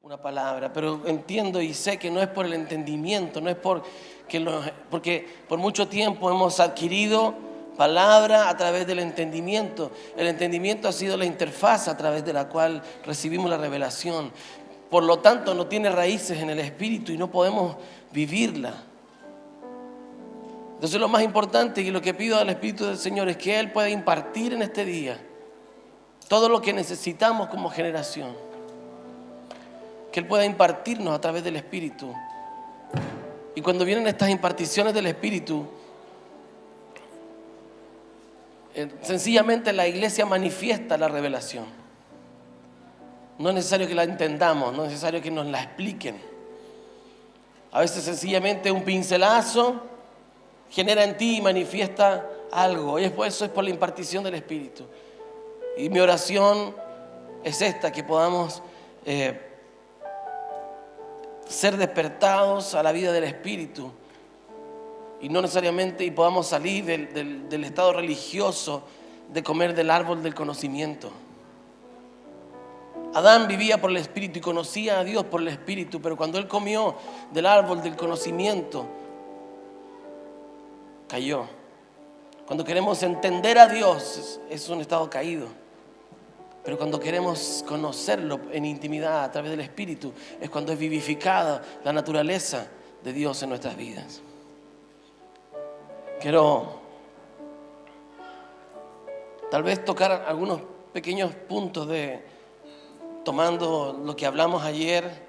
una palabra, pero entiendo y sé que no es por el entendimiento, no es porque por mucho tiempo hemos adquirido palabra a través del entendimiento. El entendimiento ha sido la interfaz a través de la cual recibimos la revelación. Por lo tanto, no tiene raíces en el espíritu y no podemos vivirla. Entonces, lo más importante y lo que pido al Espíritu del Señor es que Él pueda impartir en este día todo lo que necesitamos como generación. Que Él pueda impartirnos a través del Espíritu. Y cuando vienen estas imparticiones del Espíritu, sencillamente la iglesia manifiesta la revelación. No es necesario que la entendamos, no es necesario que nos la expliquen. A veces sencillamente un pincelazo genera en ti y manifiesta algo. Y eso es por la impartición del Espíritu. Y mi oración es esta, que podamos ser despertados a la vida del Espíritu. Y no necesariamente y podamos salir del estado religioso de comer del árbol del conocimiento. Adán vivía por el Espíritu y conocía a Dios por el Espíritu, pero cuando él comió del árbol del conocimiento, cayó. Cuando queremos entender a Dios es un estado caído, pero cuando queremos conocerlo en intimidad a través del Espíritu es cuando es vivificada la naturaleza de Dios en nuestras vidas. Quiero tal vez tocar algunos pequeños puntos tomando lo que hablamos ayer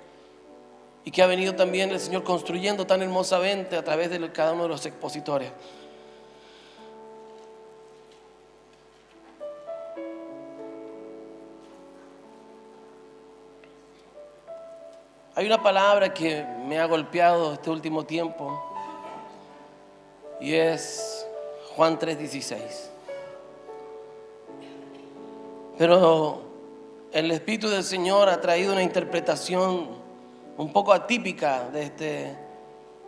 y que ha venido también el Señor construyendo tan hermosamente a través de cada uno de los expositores. Hay una palabra que me ha golpeado este último tiempo y es Juan 3:16. Pero el Espíritu del Señor ha traído una interpretación un poco atípica de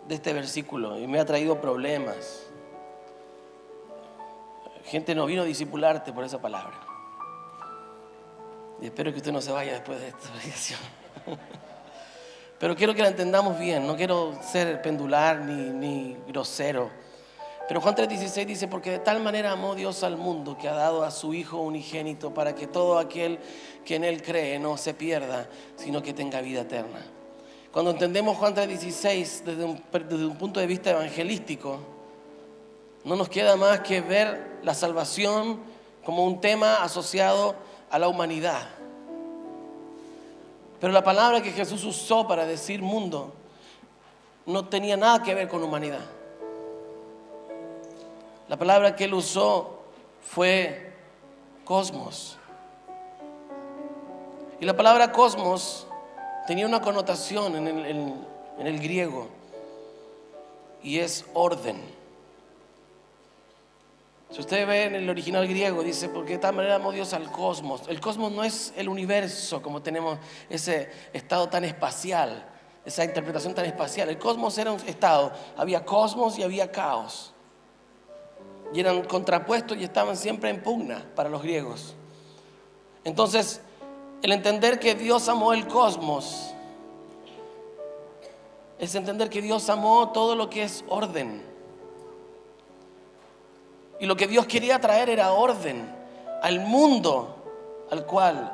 este versículo y me ha traído problemas. Gente no vino a discipularte por esa palabra. Y espero que usted no se vaya después de esta predicación. Pero quiero que la entendamos bien, no quiero ser pendular ni grosero. Pero Juan 3:16 dice: porque de tal manera amó Dios al mundo que ha dado a su Hijo unigénito para que todo aquel que en Él cree no se pierda, sino que tenga vida eterna. Cuando entendemos Juan 3:16 desde un punto de vista evangelístico, no nos queda más que ver la salvación como un tema asociado a la humanidad. Pero la palabra que Jesús usó para decir mundo no tenía nada que ver con humanidad. La palabra que Él usó fue cosmos. Y la palabra cosmos tenía una connotación en el griego y es orden. Si usted ve en el original griego, dice: porque de tal manera amó Dios al cosmos. El cosmos no es el universo, como tenemos ese estado tan espacial, esa interpretación tan espacial. El cosmos era un estado, había cosmos y había caos. Y eran contrapuestos y estaban siempre en pugna para los griegos. Entonces, el entender que Dios amó el cosmos es entender que Dios amó todo lo que es orden. Y lo que Dios quería traer era orden al mundo al cual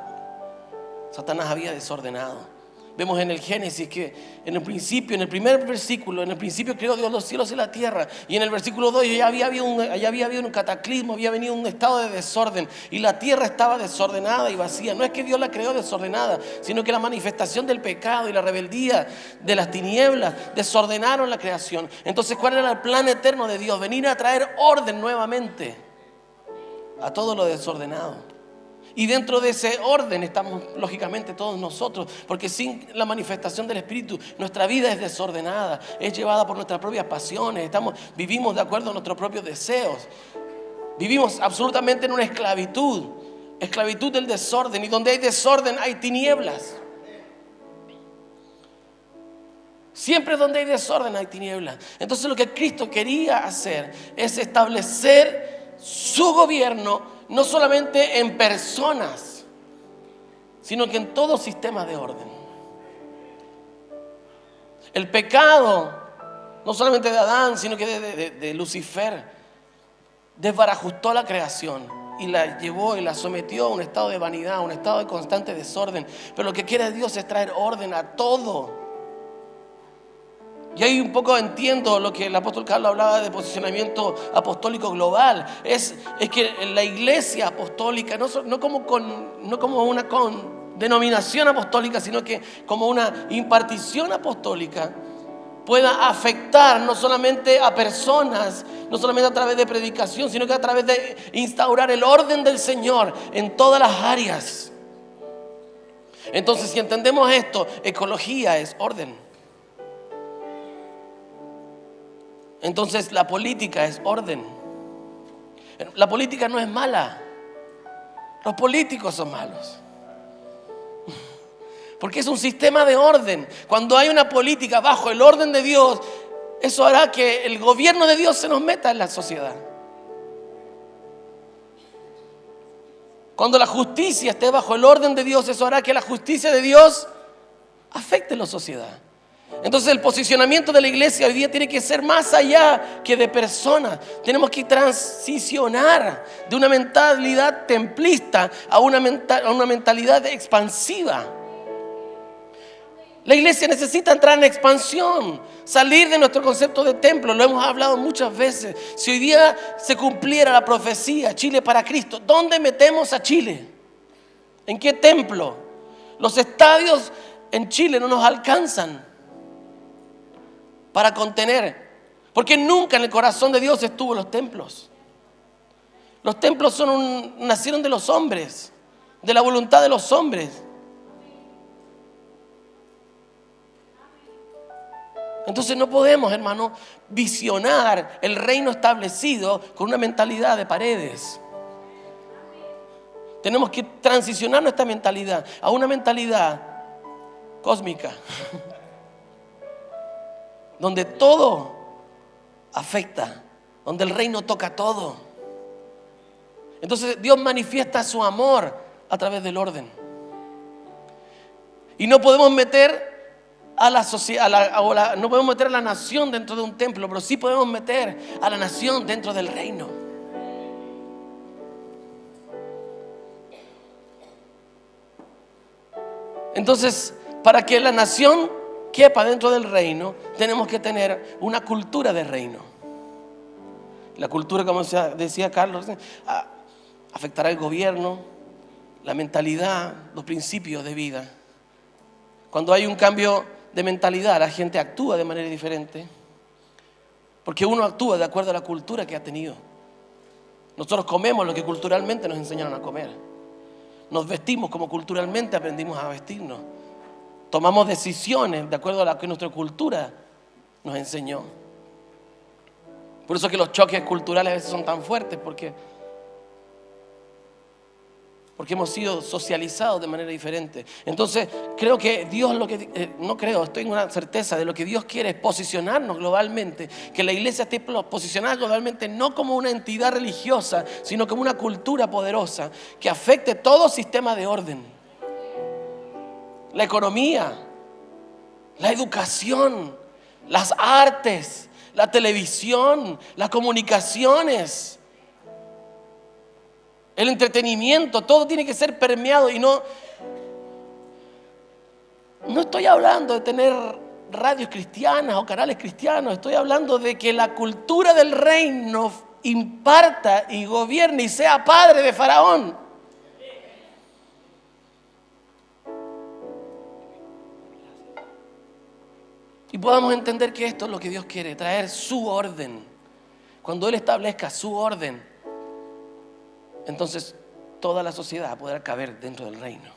Satanás había desordenado. Vemos en el Génesis que en el principio, en el primer versículo, en el principio creó Dios los cielos y la tierra. Y en el versículo 2 ya había habido un cataclismo, había venido un estado de desorden. Y la tierra estaba desordenada y vacía. No es que Dios la creó desordenada, sino que la manifestación del pecado y la rebeldía de las tinieblas desordenaron la creación. Entonces, ¿cuál era el plan eterno de Dios? Venir a traer orden nuevamente a todo lo desordenado. Y dentro de ese orden estamos lógicamente todos nosotros, porque sin la manifestación del Espíritu nuestra vida es desordenada, es llevada por nuestras propias pasiones, vivimos de acuerdo a nuestros propios deseos, vivimos absolutamente en una esclavitud del desorden, y donde hay desorden hay tinieblas. Siempre donde hay desorden hay tinieblas. Entonces lo que Cristo quería hacer es establecer su gobierno no solamente en personas, sino que en todo sistema de orden. El pecado, no solamente de Adán, sino que de Lucifer, desbarajustó la creación y la llevó y la sometió a un estado de vanidad, a un estado de constante desorden. Pero lo que quiere Dios es traer orden a todo. Y ahí un poco entiendo lo que el apóstol Carlos hablaba de posicionamiento apostólico global. Es que la iglesia apostólica, no como una denominación apostólica, sino que como una impartición apostólica, pueda afectar no solamente a personas, no solamente a través de predicación, sino que a través de instaurar el orden del Señor en todas las áreas. Entonces, si entendemos esto, ecología es orden. Entonces la política es orden. La política no es mala. Los políticos son malos. Porque es un sistema de orden. Cuando hay una política bajo el orden de Dios, eso hará que el gobierno de Dios se nos meta en la sociedad. Cuando la justicia esté bajo el orden de Dios, eso hará que la justicia de Dios afecte la sociedad. Entonces el posicionamiento de la iglesia hoy día tiene que ser más allá que de personas. Tenemos que transicionar de una mentalidad templista a una mentalidad expansiva. La iglesia necesita entrar en expansión, salir de nuestro concepto de templo. Lo hemos hablado muchas veces. Si hoy día se cumpliera la profecía, Chile para Cristo, ¿dónde metemos a Chile? ¿En qué templo? Los estadios en Chile no nos alcanzan para contener, porque nunca en el corazón de Dios estuvo los templos. Los templos nacieron de los hombres, de la voluntad de los hombres. Entonces no podemos, hermano, visionar el reino establecido con una mentalidad de paredes. Tenemos que transicionar nuestra mentalidad a una mentalidad cósmica, donde todo afecta, donde el reino toca todo. Entonces Dios manifiesta su amor a través del orden. Y no podemos meter a la sociedad, no podemos meter a la nación dentro de un templo, pero sí podemos meter a la nación dentro del reino. Entonces, para que la nación quepa dentro del reino, tenemos que tener una cultura de reino. La cultura, como decía Carlos, afectará el gobierno, la mentalidad, los principios de vida. Cuando hay un cambio de mentalidad, la gente actúa de manera diferente, porque uno actúa de acuerdo a la cultura que ha tenido. Nosotros comemos lo que culturalmente nos enseñaron a comer. Nos vestimos como culturalmente aprendimos a vestirnos. Tomamos decisiones de acuerdo a lo que nuestra cultura nos enseñó. Por eso que los choques culturales a veces son tan fuertes, porque hemos sido socializados de manera diferente. Entonces creo que Dios estoy en una certeza de lo que Dios quiere es posicionarnos globalmente, que la iglesia esté posicionada globalmente no como una entidad religiosa, sino como una cultura poderosa que afecte todo sistema de orden. La economía, la educación, las artes, la televisión, las comunicaciones, el entretenimiento, todo tiene que ser permeado. Y no estoy hablando de tener radios cristianas o canales cristianos, estoy hablando de que la cultura del reino imparta y gobierne y sea padre de Faraón. Y podamos entender que esto es lo que Dios quiere, traer su orden. Cuando Él establezca su orden, entonces toda la sociedad podrá caber dentro del reino.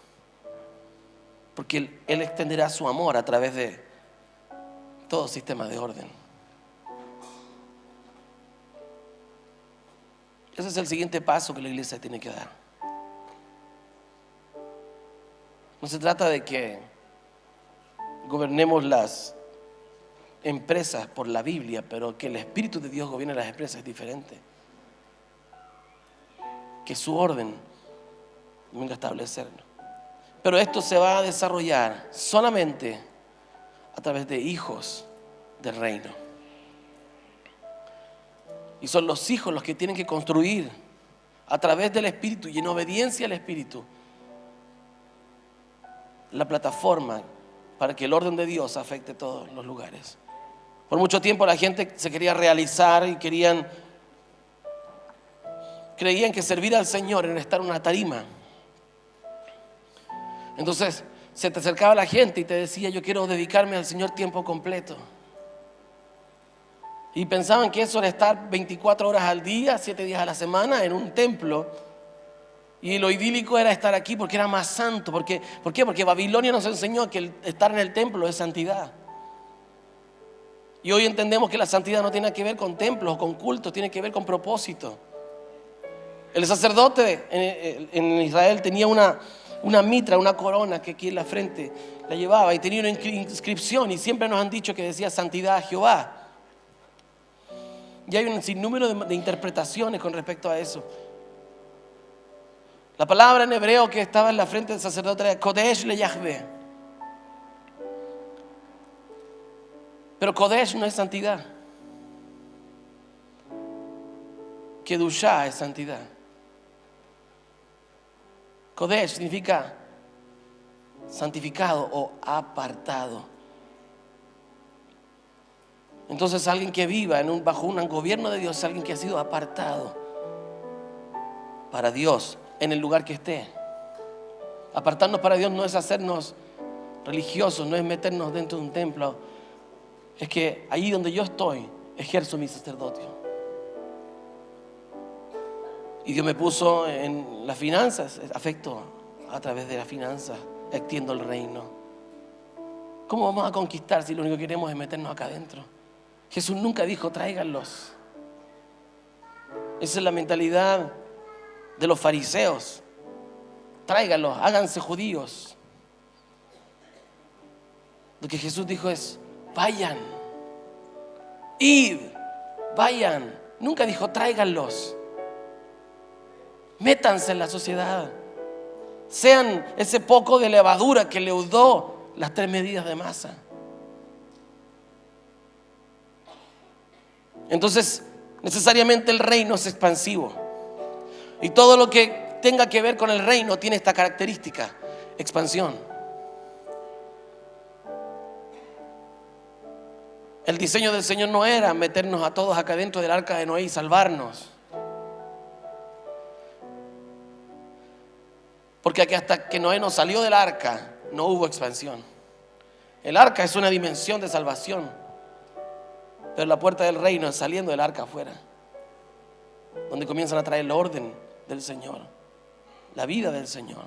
Porque Él extenderá su amor a través de todo sistema de orden. Ese es el siguiente paso que la iglesia tiene que dar. No se trata de que gobernemos las empresas por la Biblia, pero que el Espíritu de Dios gobierne las empresas es diferente. Que su orden venga a establecerlo. Pero esto se va a desarrollar solamente a través de hijos del reino. Y son los hijos los que tienen que construir a través del Espíritu y en obediencia al Espíritu la plataforma para que el orden de Dios afecte todos los lugares. Por mucho tiempo la gente se quería realizar y creían que servir al Señor era estar en una tarima. Entonces se te acercaba la gente y te decía: yo quiero dedicarme al Señor tiempo completo. Y pensaban que eso era estar 24 horas al día, 7 días a la semana en un templo. Y lo idílico era estar aquí porque era más santo. ¿Por qué? Porque Babilonia nos enseñó que el estar en el templo es santidad. Y hoy entendemos que la santidad no tiene que ver con templos o con cultos, tiene que ver con propósito. El sacerdote en Israel tenía una mitra, una corona que aquí en la frente la llevaba y tenía una inscripción, y siempre nos han dicho que decía santidad a Jehová. Y hay un sinnúmero de interpretaciones con respecto a eso. La palabra en hebreo que estaba en la frente del sacerdote era Kodesh le Yahvé. Pero Kodesh no es santidad. Kedushá es santidad. Kodesh significa santificado o apartado. Entonces alguien que viva bajo un gobierno de Dios es alguien que ha sido apartado para Dios en el lugar que esté. Apartarnos para Dios no es hacernos religiosos, no es meternos dentro de un templo. Es que allí donde yo estoy ejerzo mi sacerdocio. Y Dios me puso en las finanzas, afecto a través de las finanzas, extiendo el reino. ¿Cómo vamos a conquistar si lo único que queremos es meternos acá adentro? Jesús nunca dijo tráiganlos. Esa es la mentalidad de los fariseos. Tráiganlos, háganse judíos. Lo que Jesús dijo es: vayan, id, vayan. Nunca dijo tráiganlos. Métanse en la sociedad. Sean ese poco de levadura que leudó las 3 medidas de masa. Entonces, necesariamente el reino es expansivo. Y todo lo que tenga que ver con el reino tiene esta característica: expansión. El diseño del Señor no era meternos a todos acá dentro del arca de Noé y salvarnos. Porque aquí hasta que Noé no salió del arca, no hubo expansión. El arca es una dimensión de salvación, pero la puerta del reino es saliendo del arca afuera, donde comienzan a traer el orden del Señor, la vida del Señor.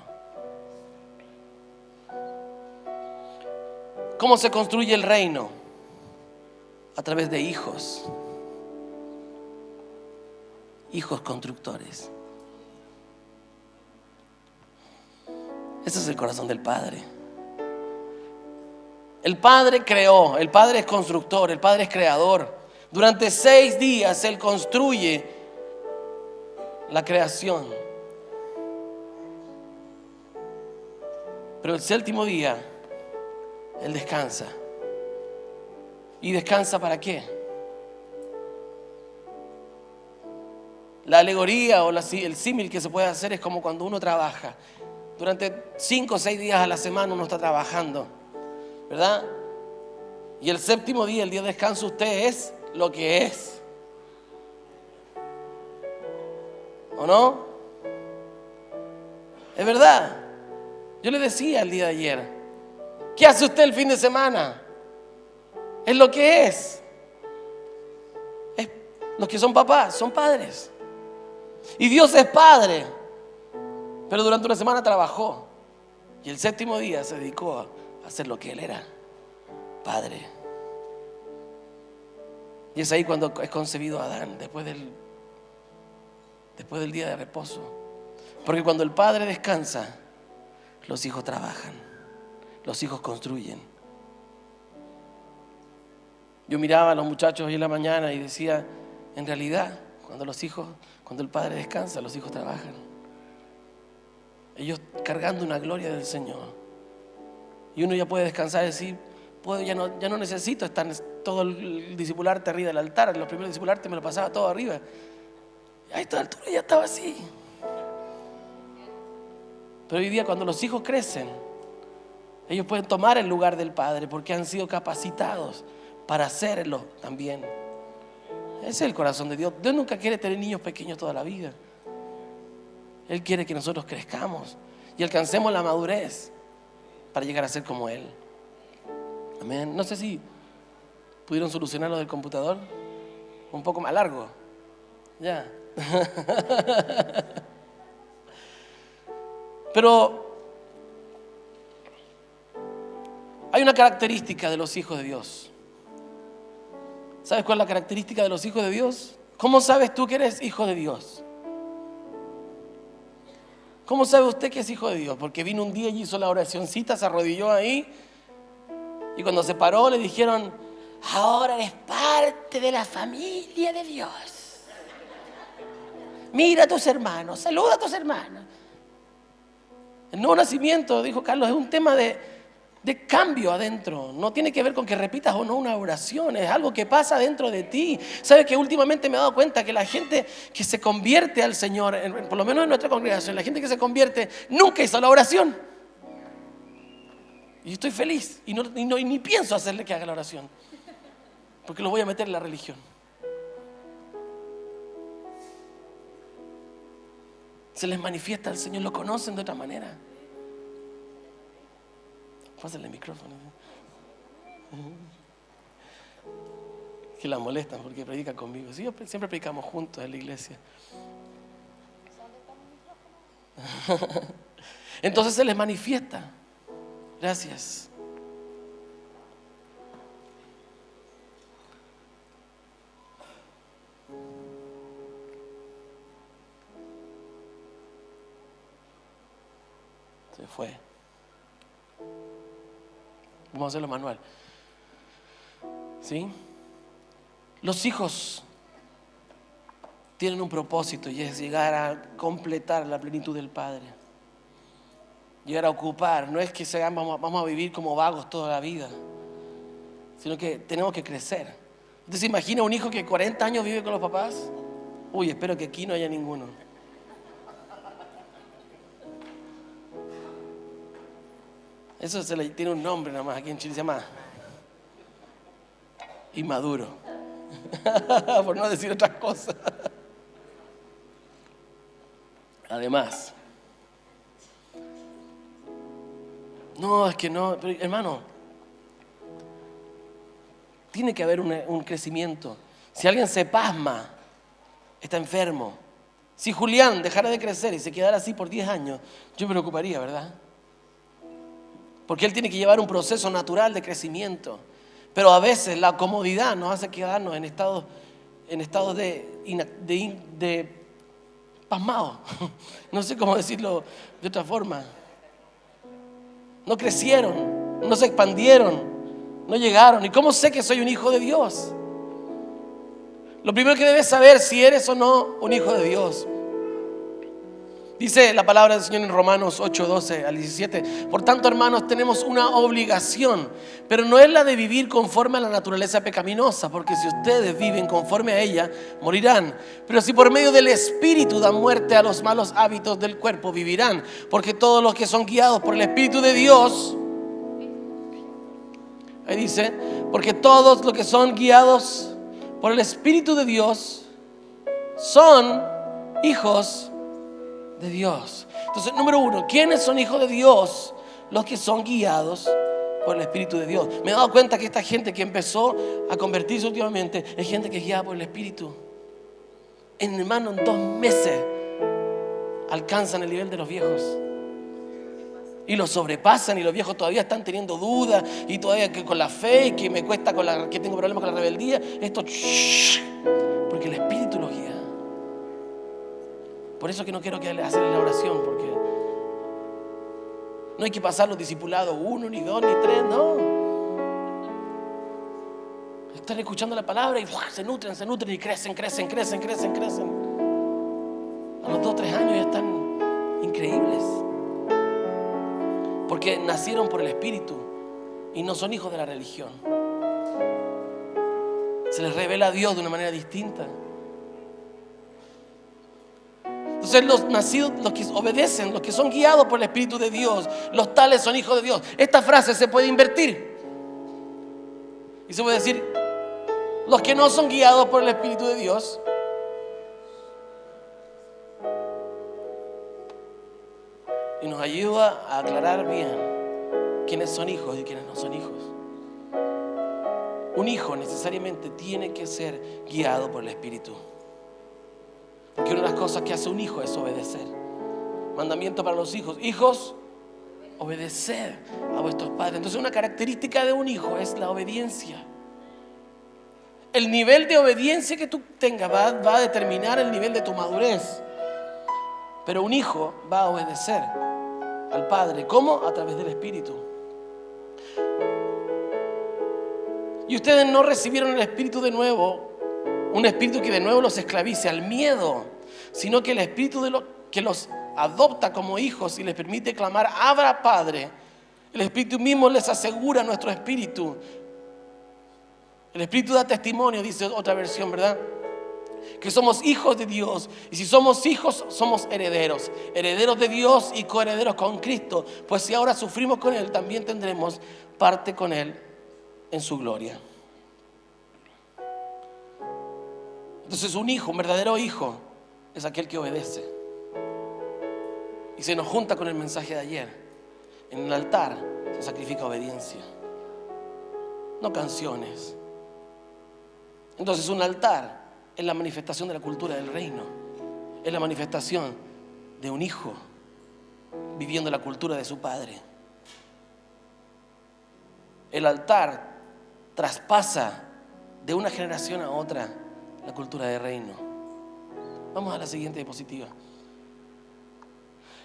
¿Cómo se construye el reino? A través de hijos constructores. Ese es el corazón del Padre. El Padre creó, el Padre es constructor, el Padre es creador. Durante 6 días Él construye la creación. Pero el 7º día Él descansa. ¿Y descansa para qué? La alegoría o el símil que se puede hacer es como cuando uno trabaja. Durante 5 o 6 días a la semana uno está trabajando, ¿verdad? Y el 7º día, el día de descanso, usted es lo que es. ¿O no? Es verdad. Yo le decía el día de ayer: ¿qué hace usted el fin de semana? Es lo que es. Los que son papás son padres. Y Dios es padre. Pero durante una semana trabajó. Y el 7º día se dedicó a hacer lo que Él era: padre. Y es ahí cuando es concebido Adán, después del día de reposo. Porque cuando el padre descansa, los hijos trabajan, los hijos construyen. Yo miraba a los muchachos hoy en la mañana y decía: en realidad, cuando el padre descansa, los hijos trabajan. Ellos cargando una gloria del Señor. Y uno ya puede descansar y decir: ya no necesito estar todo el discipularte arriba del altar. Los primeros discipularte me lo pasaba todo arriba. A esta altura ya estaba así. Pero hoy día, cuando los hijos crecen, ellos pueden tomar el lugar del padre porque han sido capacitados para hacerlo también. Ese es el corazón de Dios. Dios nunca quiere tener niños pequeños toda la vida. Él quiere que nosotros crezcamos y alcancemos la madurez para llegar a ser como Él. Amén. No sé si pudieron solucionar lo del computador. Un poco más largo. Ya. Pero hay una característica de los hijos de Dios. ¿Sabes cuál es la característica de los hijos de Dios? ¿Cómo sabes tú que eres hijo de Dios? ¿Cómo sabe usted que es hijo de Dios? Porque vino un día y hizo la oracioncita, se arrodilló ahí, y cuando se paró le dijeron: ahora eres parte de la familia de Dios. Mira a tus hermanos, saluda a tus hermanos. El nuevo nacimiento, dijo Carlos, es un tema de cambio adentro. No tiene que ver con que repitas o no una oración, es algo que pasa dentro de ti. ¿Sabes que últimamente me he dado cuenta que la gente que se convierte al Señor, por lo menos en nuestra congregación, la gente que se convierte nunca hizo la oración? Y estoy feliz y ni pienso hacerle que haga la oración, porque lo voy a meter en la religión. Se les manifiesta al Señor, lo conocen de otra manera. Pásale el micrófono. Que la molestan porque predican conmigo. Sí, siempre predicamos juntos en la iglesia. Entonces se les manifiesta. Gracias. Se fue. Vamos a hacerlo manual. ¿Sí? Los hijos tienen un propósito y es llegar a completar la plenitud del Padre. Llegar a ocupar. No es que vamos a vivir como vagos toda la vida, sino que tenemos que crecer. ¿Usted se imagina un hijo que 40 años vive con los papás? Uy, espero que aquí no haya ninguno. Eso tiene un nombre nada más aquí en Chile, se llama inmaduro. Por no decir otras cosas. Además, no, es que no, pero, hermano, tiene que haber un crecimiento. Si alguien se pasma, está enfermo. Si Julián dejara de crecer y se quedara así por 10 años, yo me preocuparía, ¿verdad? Porque él tiene que llevar un proceso natural de crecimiento. Pero a veces la comodidad nos hace quedarnos en estados de pasmados. No sé cómo decirlo de otra forma. No crecieron, no se expandieron, no llegaron. ¿Y cómo sé que soy un hijo de Dios? Lo primero que debes saber si eres o no un hijo de Dios. Dice la palabra del Señor en Romanos 8, 12 al 17. Por tanto, hermanos, tenemos una obligación, pero no es la de vivir conforme a la naturaleza pecaminosa, porque si ustedes viven conforme a ella, morirán. Pero si por medio del Espíritu dan muerte a los malos hábitos del cuerpo, vivirán. Porque todos los que son guiados por el Espíritu de Dios, ahí dice, porque todos los que son guiados por el Espíritu de Dios son hijos de Dios. Entonces, número uno, ¿quiénes son hijos de Dios? Los que son guiados por el Espíritu de Dios. Me he dado cuenta que esta gente que empezó a convertirse últimamente es gente que es guiada por el Espíritu. Hermano, en 2 meses alcanzan el nivel de los viejos y los sobrepasan, y los viejos todavía están teniendo dudas y todavía que con la fe y que me cuesta que tengo problemas con la rebeldía. Esto porque el Espíritu los guía. Por eso que no quiero hacerle la oración, porque no hay que pasar los discipulados 1, ni 2, ni 3, no. Están escuchando la palabra y se nutren y crecen. A los 2, 3 años ya están increíbles. Porque nacieron por el Espíritu y no son hijos de la religión. Se les revela a Dios de una manera distinta. Entonces los nacidos, los que obedecen, los que son guiados por el Espíritu de Dios, los tales son hijos de Dios. Esta frase se puede invertir y se puede decir: los que no son guiados por el Espíritu de Dios y nos ayuda a aclarar bien quiénes son hijos y quiénes no son hijos. Un hijo necesariamente tiene que ser guiado por el Espíritu, porque una de las cosas que hace un hijo es obedecer. Mandamiento para los hijos: hijos, obedeced a vuestros padres. Entonces una característica de un hijo es la obediencia. El nivel de obediencia que tú tengas va a determinar el nivel de tu madurez. Pero un hijo va a obedecer al Padre. ¿Cómo? A través del Espíritu. Y ustedes no recibieron el Espíritu de nuevo, un espíritu que de nuevo los esclavice al miedo, sino que el Espíritu que los adopta como hijos y les permite clamar: Abba, Padre. El Espíritu mismo les asegura nuestro espíritu. El Espíritu da testimonio, dice otra versión, ¿verdad? Que somos hijos de Dios. Y si somos hijos, somos herederos. Herederos de Dios y coherederos con Cristo. Pues si ahora sufrimos con Él, también tendremos parte con Él en su gloria. Entonces un hijo, un verdadero hijo, es aquel que obedece. Y se nos junta con el mensaje de ayer. En el altar se sacrifica obediencia, no canciones. Entonces un altar es la manifestación de la cultura del reino. Es la manifestación de un hijo viviendo la cultura de su padre. El altar traspasa de una generación a otra la cultura del reino. Vamos a la siguiente diapositiva.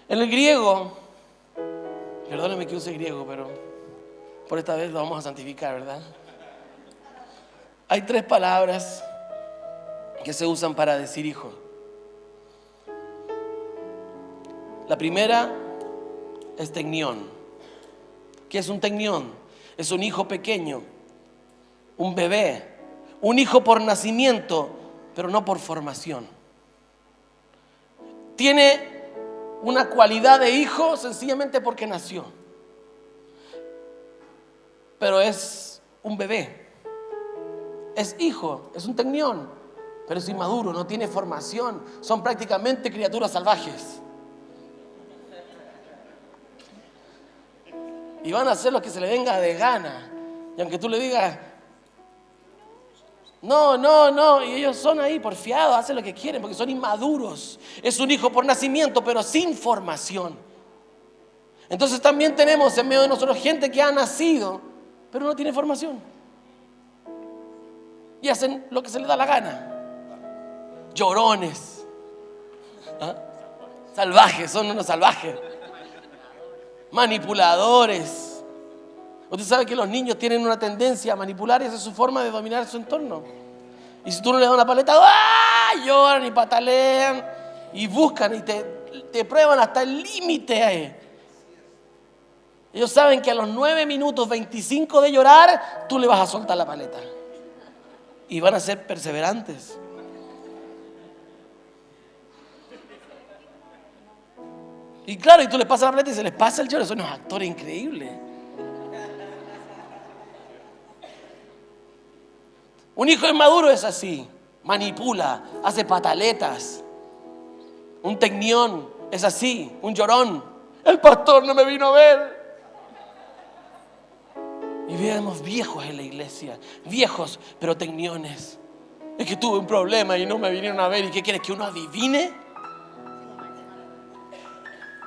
En el griego, perdónenme que use griego, pero por esta vez lo vamos a santificar, ¿verdad? Hay 3 palabras que se usan para decir hijo. La primera es tecnión. ¿Qué es un tecnión? Es un hijo pequeño, un bebé, un hijo por nacimiento, pero no por formación. Tiene una cualidad de hijo sencillamente porque nació, pero es un bebé. Es hijo, es un tecnión, pero es inmaduro, no tiene formación. Son prácticamente criaturas salvajes. Y van a hacer lo que se le venga de gana. Y aunque tú le digas: no, y ellos son ahí porfiados, hacen lo que quieren porque son inmaduros. Es un hijo por nacimiento, pero sin formación. Entonces también tenemos en medio de nosotros gente que ha nacido, pero no tiene formación. Y hacen lo que se les da la gana. Llorones, ¿ah? Salvajes, son unos salvajes. Manipuladores. Usted sabe que los niños tienen una tendencia a manipular, y esa es su forma de dominar su entorno. Y si tú no le das una paleta, ¡ah!, lloran y patalean y buscan y te prueban hasta el límite. Ellos saben que a los 9 minutos 25 de llorar, tú le vas a soltar la paleta. Y van a ser perseverantes. Y claro, y tú les pasas la paleta y se les pasa el lloro. Son unos actores increíbles. Un hijo inmaduro es así. Manipula, hace pataletas. Un tecnión es así, un llorón. El pastor no me vino a ver. Y vemos viejos en la iglesia, viejos pero tecniones. Es que tuve un problema y no me vinieron a ver. ¿Y qué quieres, que uno adivine?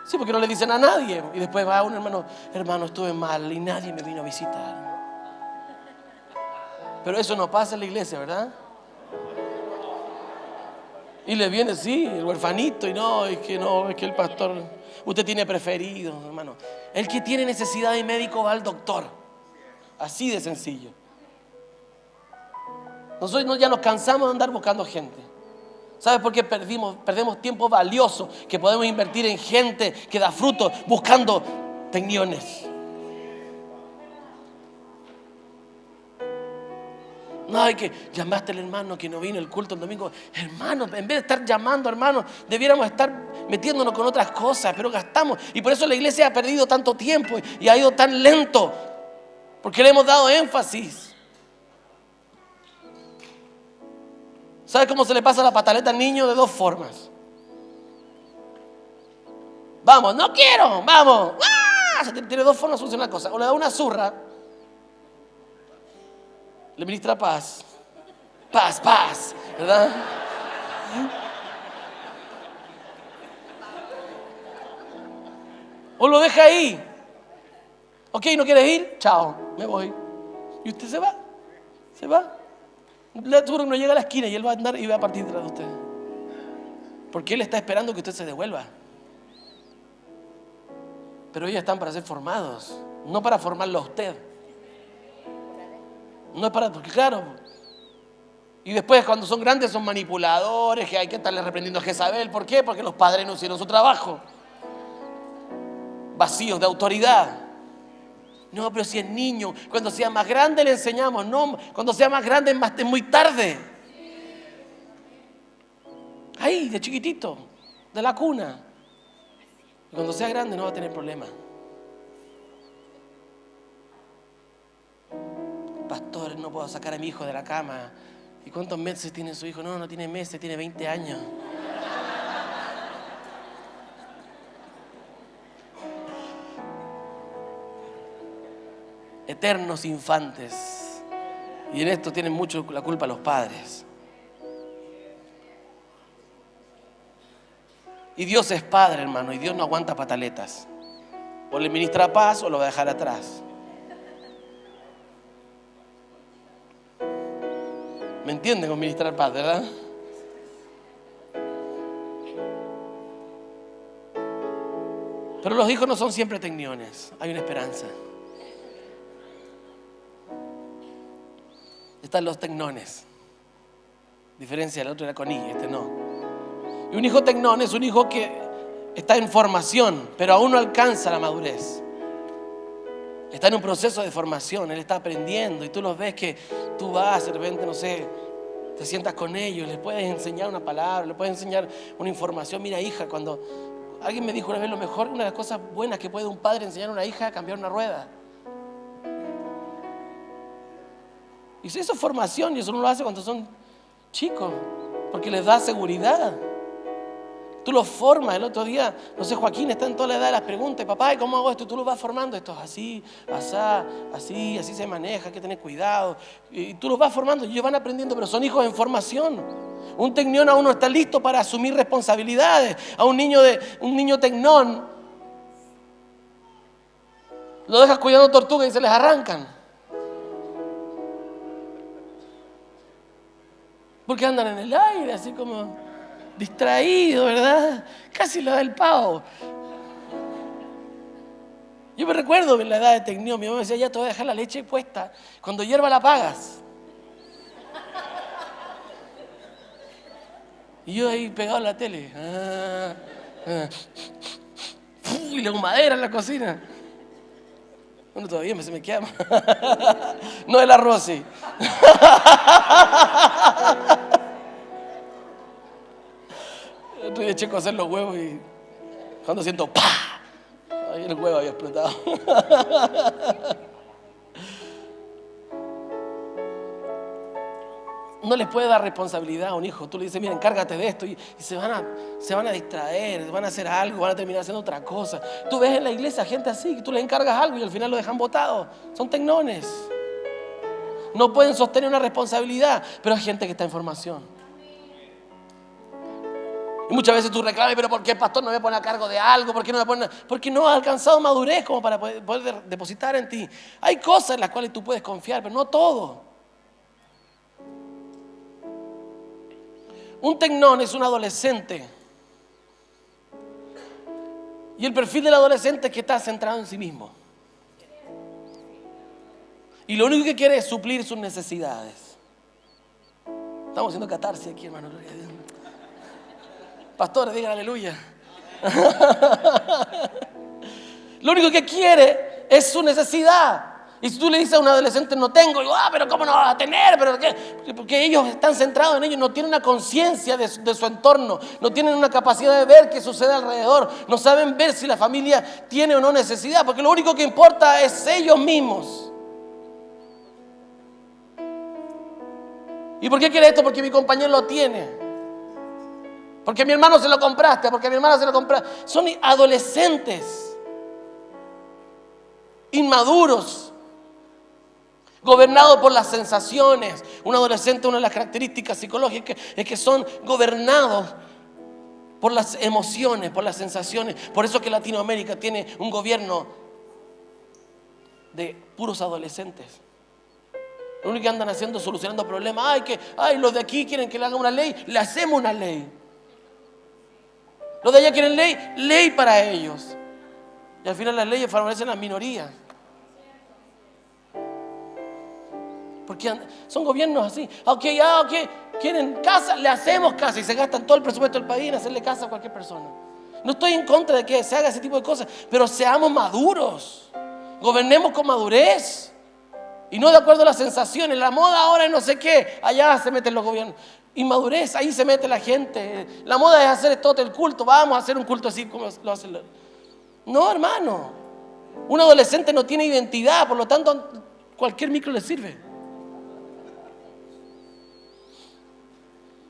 Sí, porque no le dicen a nadie. Y después va un hermano, estuve mal y nadie me vino a visitar. Pero eso no pasa en la iglesia, ¿verdad? Y le viene, sí, el huerfanito, y no, es que el pastor, usted tiene preferido, hermano. El que tiene necesidad de médico va al doctor. Así de sencillo. Nosotros ya nos cansamos de andar buscando gente. ¿Sabes por qué perdemos tiempo valioso que podemos invertir en gente que da fruto buscando tecniones? No, hay que llamaste al hermano que no vino el culto el domingo. Hermano, en vez de estar llamando, hermano, debiéramos estar metiéndonos con otras cosas, pero gastamos. Y por eso la iglesia ha perdido tanto tiempo y ha ido tan lento, porque le hemos dado énfasis. ¿Sabes cómo se le pasa la pataleta al niño? De dos formas. Vamos, no quiero, vamos. ¡Ah! Tiene dos formas de solucionar la cosa. O le da una zurra, le ministra paz. Paz, paz, ¿verdad? O lo deja ahí. Ok, ¿no quieres ir? Chao, me voy. Y usted se va. Se va. Le aseguro que no llega a la esquina y él va a andar y va a partir detrás de usted. Porque él está esperando que usted se devuelva. Pero ellos están para ser formados, no para formarlo a usted. No es para, porque claro. Y después cuando son grandes son manipuladores, que hay que estarle reprendiendo a Jezabel. ¿Por qué? Porque los padres no hicieron su trabajo. Vacíos de autoridad. No, pero si es niño, cuando sea más grande le enseñamos. No, cuando sea más grande es muy tarde. Ahí, de chiquitito, de la cuna. Y cuando sea grande no va a tener problema. Pastor, no puedo sacar a mi hijo de la cama. ¿Y cuántos meses tiene su hijo? No, no tiene meses, tiene 20 años. Eternos infantes. Y en esto tienen mucho la culpa los padres. Y Dios es padre, hermano, y Dios no aguanta pataletas. O le ministra paz o lo va a dejar atrás. ¿Me entienden con ministrar paz, verdad? Pero los hijos no son siempre tecniones. Hay una esperanza. Están los tecnones. Diferencia, el otro era con I, este no. Y un hijo tecnón es un hijo que está en formación, pero aún no alcanza la madurez. Está en un proceso de formación, él está aprendiendo y tú los ves que tú vas, de repente, no sé, te sientas con ellos, les puedes enseñar una palabra, les puedes enseñar una información. Mira, hija, cuando alguien me dijo una vez lo mejor, una de las cosas buenas que puede un padre enseñar a una hija es cambiar una rueda. Y eso es formación y eso no lo hace cuando son chicos, porque les da seguridad. Tú los formas. El otro día, no sé, Joaquín está en toda la edad de las preguntas. Papá, ¿y cómo hago esto? Y tú los vas formando. Esto es así, así se maneja, hay que tener cuidado. Y tú los vas formando y ellos van aprendiendo, pero son hijos en formación. Un tecnón aún no está listo para asumir responsabilidades. A un niño tecnón lo dejas cuidando tortugas y se les arrancan. Porque andan en el aire, así como distraído, ¿verdad? Casi lo da el pavo. Yo me recuerdo en la edad de tecnón, mi mamá me decía, ya te voy a dejar la leche puesta, cuando hierva la apagas. Y yo ahí pegado a la tele. Y la humadera en la cocina. Bueno, todavía se me quema. No el arroz, sí. Otro día checo a hacer los huevos y cuando siento ¡pah! Ahí el huevo había explotado. No les puede dar responsabilidad a un hijo. Tú le dices, mira, encárgate de esto y se van a distraer, van a hacer algo, van a terminar haciendo otra cosa. Tú ves en la iglesia gente así, que tú le encargas algo y al final lo dejan botado. Son tecnones. No pueden sostener una responsabilidad, pero hay gente que está en formación. Y muchas veces tú reclamas, pero ¿por qué el pastor no me pone a cargo de algo? ¿Por qué no me pone? Porque no ha alcanzado madurez como para poder depositar en ti. Hay cosas en las cuales tú puedes confiar, pero no todo. Un tecnón es un adolescente. Y el perfil del adolescente es que está centrado en sí mismo. Y lo único que quiere es suplir sus necesidades. Estamos haciendo catarsis aquí, hermano. Pastores, digan aleluya. Lo único que quiere es su necesidad. Y si tú le dices a un adolescente no tengo, digo, pero ¿cómo no vas a tener? ¿Pero qué? Porque ellos están centrados en ellos, no tienen una conciencia de su entorno, no tienen una capacidad de ver qué sucede alrededor, no saben ver si la familia tiene o no necesidad, porque lo único que importa es ellos mismos. ¿Y por qué quiere esto? Porque mi compañero lo tiene. Porque a mi hermano se lo compraste, porque a mi hermana se lo compraste. Son adolescentes, inmaduros, gobernados por las sensaciones. Un adolescente, una de las características psicológicas es que son gobernados por las emociones, por las sensaciones. Por eso que Latinoamérica tiene un gobierno de puros adolescentes. Lo único que andan haciendo es solucionando problemas. Los de aquí quieren que le haga una ley, le hacemos una ley. Los de allá quieren ley para ellos. Y al final las leyes favorecen a las minorías. Porque son gobiernos así. Ok, quieren casa, le hacemos casa. Y se gastan todo el presupuesto del país en hacerle casa a cualquier persona. No estoy en contra de que se haga ese tipo de cosas, pero seamos maduros. Gobernemos con madurez. Y no de acuerdo a las sensaciones. La moda ahora es no sé qué. Allá se meten los gobiernos. Inmadurez, ahí se mete la gente. La moda es hacer todo el culto. Vamos a hacer un culto así como lo hacen. No, hermano. Un adolescente no tiene identidad, por lo tanto, cualquier micro le sirve.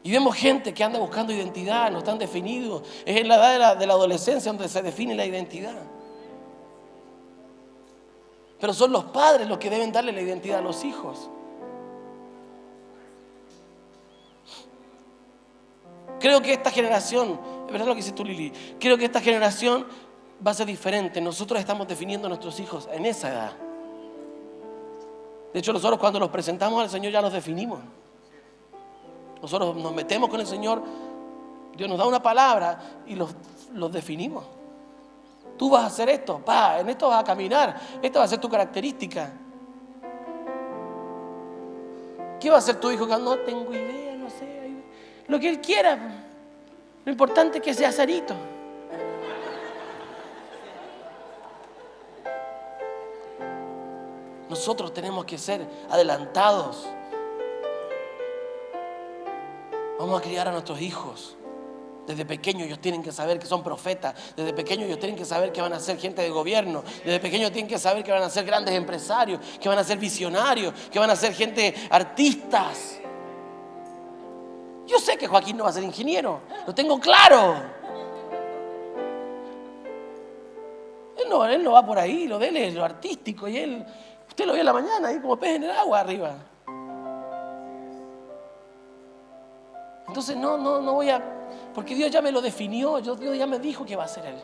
Y vemos gente que anda buscando identidad, no están definidos. Es en la edad de la adolescencia donde se define la identidad. Pero son los padres los que deben darle la identidad a los hijos. Creo que esta generación, es verdad lo que dices tú, Lili, creo que esta generación va a ser diferente. Nosotros estamos definiendo a nuestros hijos en esa edad. De hecho, nosotros cuando los presentamos al Señor ya los definimos. Nosotros nos metemos con el Señor, Dios nos da una palabra y los definimos. Tú vas a hacer esto, en esto vas a caminar, esta va a ser tu característica. ¿Qué va a hacer tu hijo? No tengo idea, no sé. Lo que él quiera. Lo importante es que sea Sarito. Nosotros tenemos que ser adelantados. Vamos a criar a nuestros hijos. Desde pequeños ellos tienen que saber que son profetas. Desde pequeños ellos tienen que saber que van a ser gente de gobierno. Desde pequeños tienen que saber que van a ser grandes empresarios, que van a ser visionarios, que van a ser gente artistas. Yo sé que Joaquín no va a ser ingeniero, lo tengo claro. Él no va por ahí, lo de él es lo artístico. Y usted lo ve en la mañana ahí como pez en el agua arriba. Entonces no voy a... Porque Dios ya me lo definió, Dios ya me dijo que va a ser Él.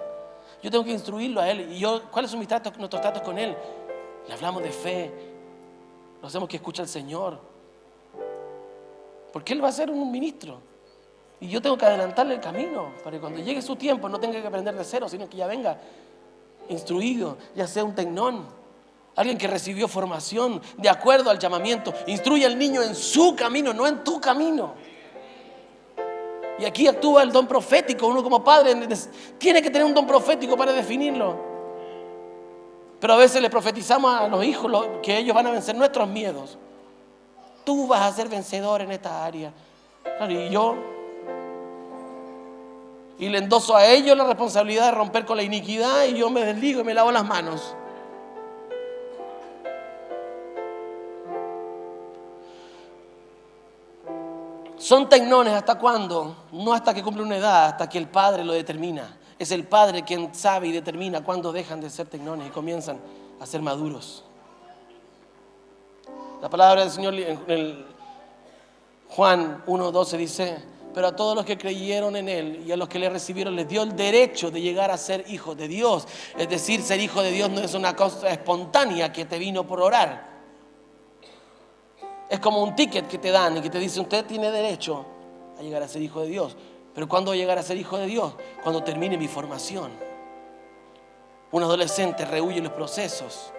Yo tengo que instruirlo a Él. Y ¿cuáles son nuestros tratos con Él? Le hablamos de fe, lo hacemos que escuche al Señor. Porque Él va a ser un ministro. Y yo tengo que adelantarle el camino, para que cuando llegue su tiempo no tenga que aprender de cero, sino que ya venga instruido, ya sea un tecnón. Alguien que recibió formación de acuerdo al llamamiento. Instruye al niño en su camino, no en tu camino. Y aquí actúa el don profético. Uno como padre tiene que tener un don profético para definirlo. Pero a veces le profetizamos a los hijos que ellos van a vencer nuestros miedos. Tú vas a ser vencedor en esta área. Claro, y le endoso a ellos la responsabilidad de romper con la iniquidad, y yo me desligo y me lavo las manos. Son tecnones, ¿hasta cuándo? No hasta que cumple una edad, hasta que el padre lo determina. Es el padre quien sabe y determina cuándo dejan de ser tecnones y comienzan a ser maduros. La palabra del Señor en el Juan 1:12 dice: pero a todos los que creyeron en Él y a los que le recibieron les dio el derecho de llegar a ser hijos de Dios. Es decir, ser hijo de Dios no es una cosa espontánea que te vino por orar. Es como un ticket que te dan y que te dice: usted tiene derecho a llegar a ser hijo de Dios. Pero ¿cuándo voy a llegar a ser hijo de Dios? Cuando termine mi formación. Un adolescente rehúye los procesos.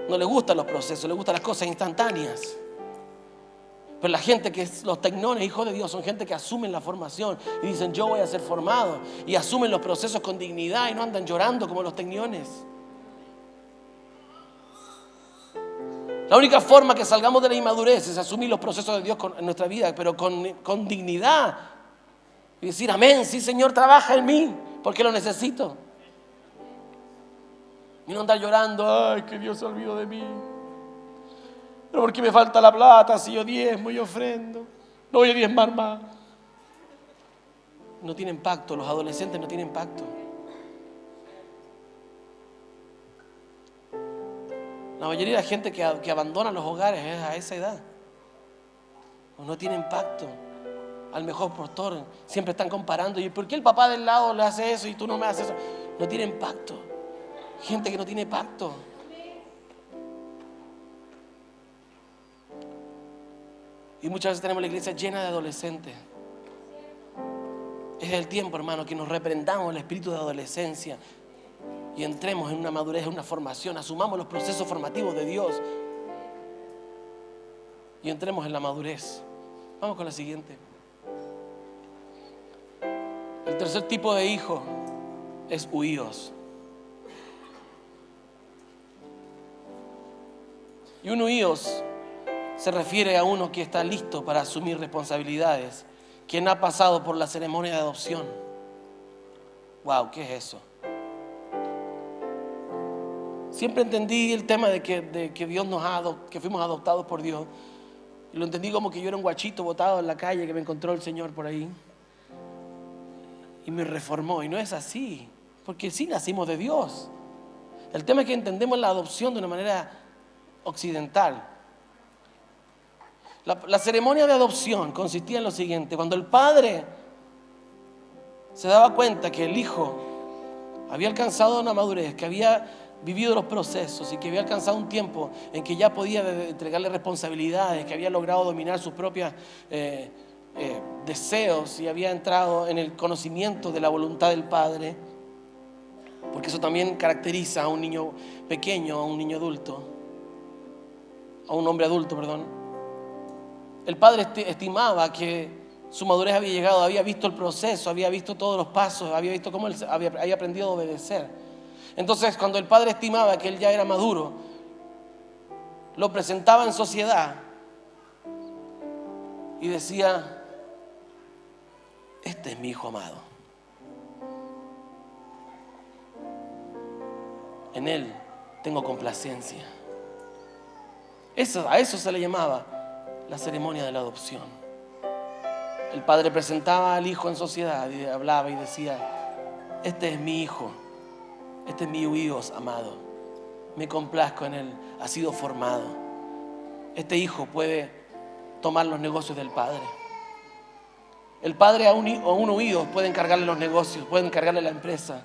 No le gustan los procesos, le gustan las cosas instantáneas. Pero la gente que es los tecnones, hijos de Dios, son gente que asumen la formación y dicen: yo voy a ser formado. Y asumen los procesos con dignidad y no andan llorando como los tecnones. La única forma que salgamos de la inmadurez es asumir los procesos de Dios en nuestra vida, pero con dignidad. Y decir, amén, sí Señor, trabaja en mí, porque lo necesito. Y no andar llorando, ay, que Dios se olvidó de mí. Pero porque me falta la plata, si yo diezmo y ofrendo. No voy a diezmar más. No tienen pacto, los adolescentes no tienen pacto. La mayoría de la gente que abandona los hogares es a esa edad. No tienen pacto. Al mejor postor siempre están comparando. ¿Y por qué el papá del lado le hace eso y tú no me haces eso? No tienen pacto. Gente que no tiene pacto. Y muchas veces tenemos la iglesia llena de adolescentes. Es el tiempo, hermano, que nos reprendamos el espíritu de adolescencia y entremos en una madurez, en una formación, asumamos los procesos formativos de Dios y entremos en la madurez. Vamos con la siguiente. El tercer tipo de hijo es huíos. Y un huíos se refiere a uno que está listo para asumir responsabilidades, quien ha pasado por la ceremonia de adopción. Wow, ¿qué es eso? Siempre entendí el tema de que Dios que fuimos adoptados por Dios. Y lo entendí como que yo era un guachito botado en la calle que me encontró el Señor por ahí. Y me reformó. Y no es así, porque sí nacimos de Dios. El tema es que entendemos la adopción de una manera occidental. La ceremonia de adopción consistía en lo siguiente: cuando el padre se daba cuenta que el hijo había alcanzado una madurez, que había vivido los procesos y que había alcanzado un tiempo en que ya podía entregarle responsabilidades, que había logrado dominar sus propios deseos y había entrado en el conocimiento de la voluntad del padre, porque eso también caracteriza a un niño pequeño, a un niño adulto, a un hombre adulto, perdón. El padre estimaba que su madurez había llegado, había visto el proceso, había visto todos los pasos, había visto cómo él había aprendido a obedecer. Entonces, cuando el padre estimaba que él ya era maduro, lo presentaba en sociedad y decía: este es mi hijo amado. En él tengo complacencia. A eso se le llamaba la ceremonia de la adopción. El padre presentaba al hijo en sociedad y hablaba y decía: este es mi hijo, este es mi hijo amado, me complazco en él, ha sido formado. Este hijo puede tomar los negocios del padre. El padre a un huido puede encargarle los negocios, puede encargarle la empresa.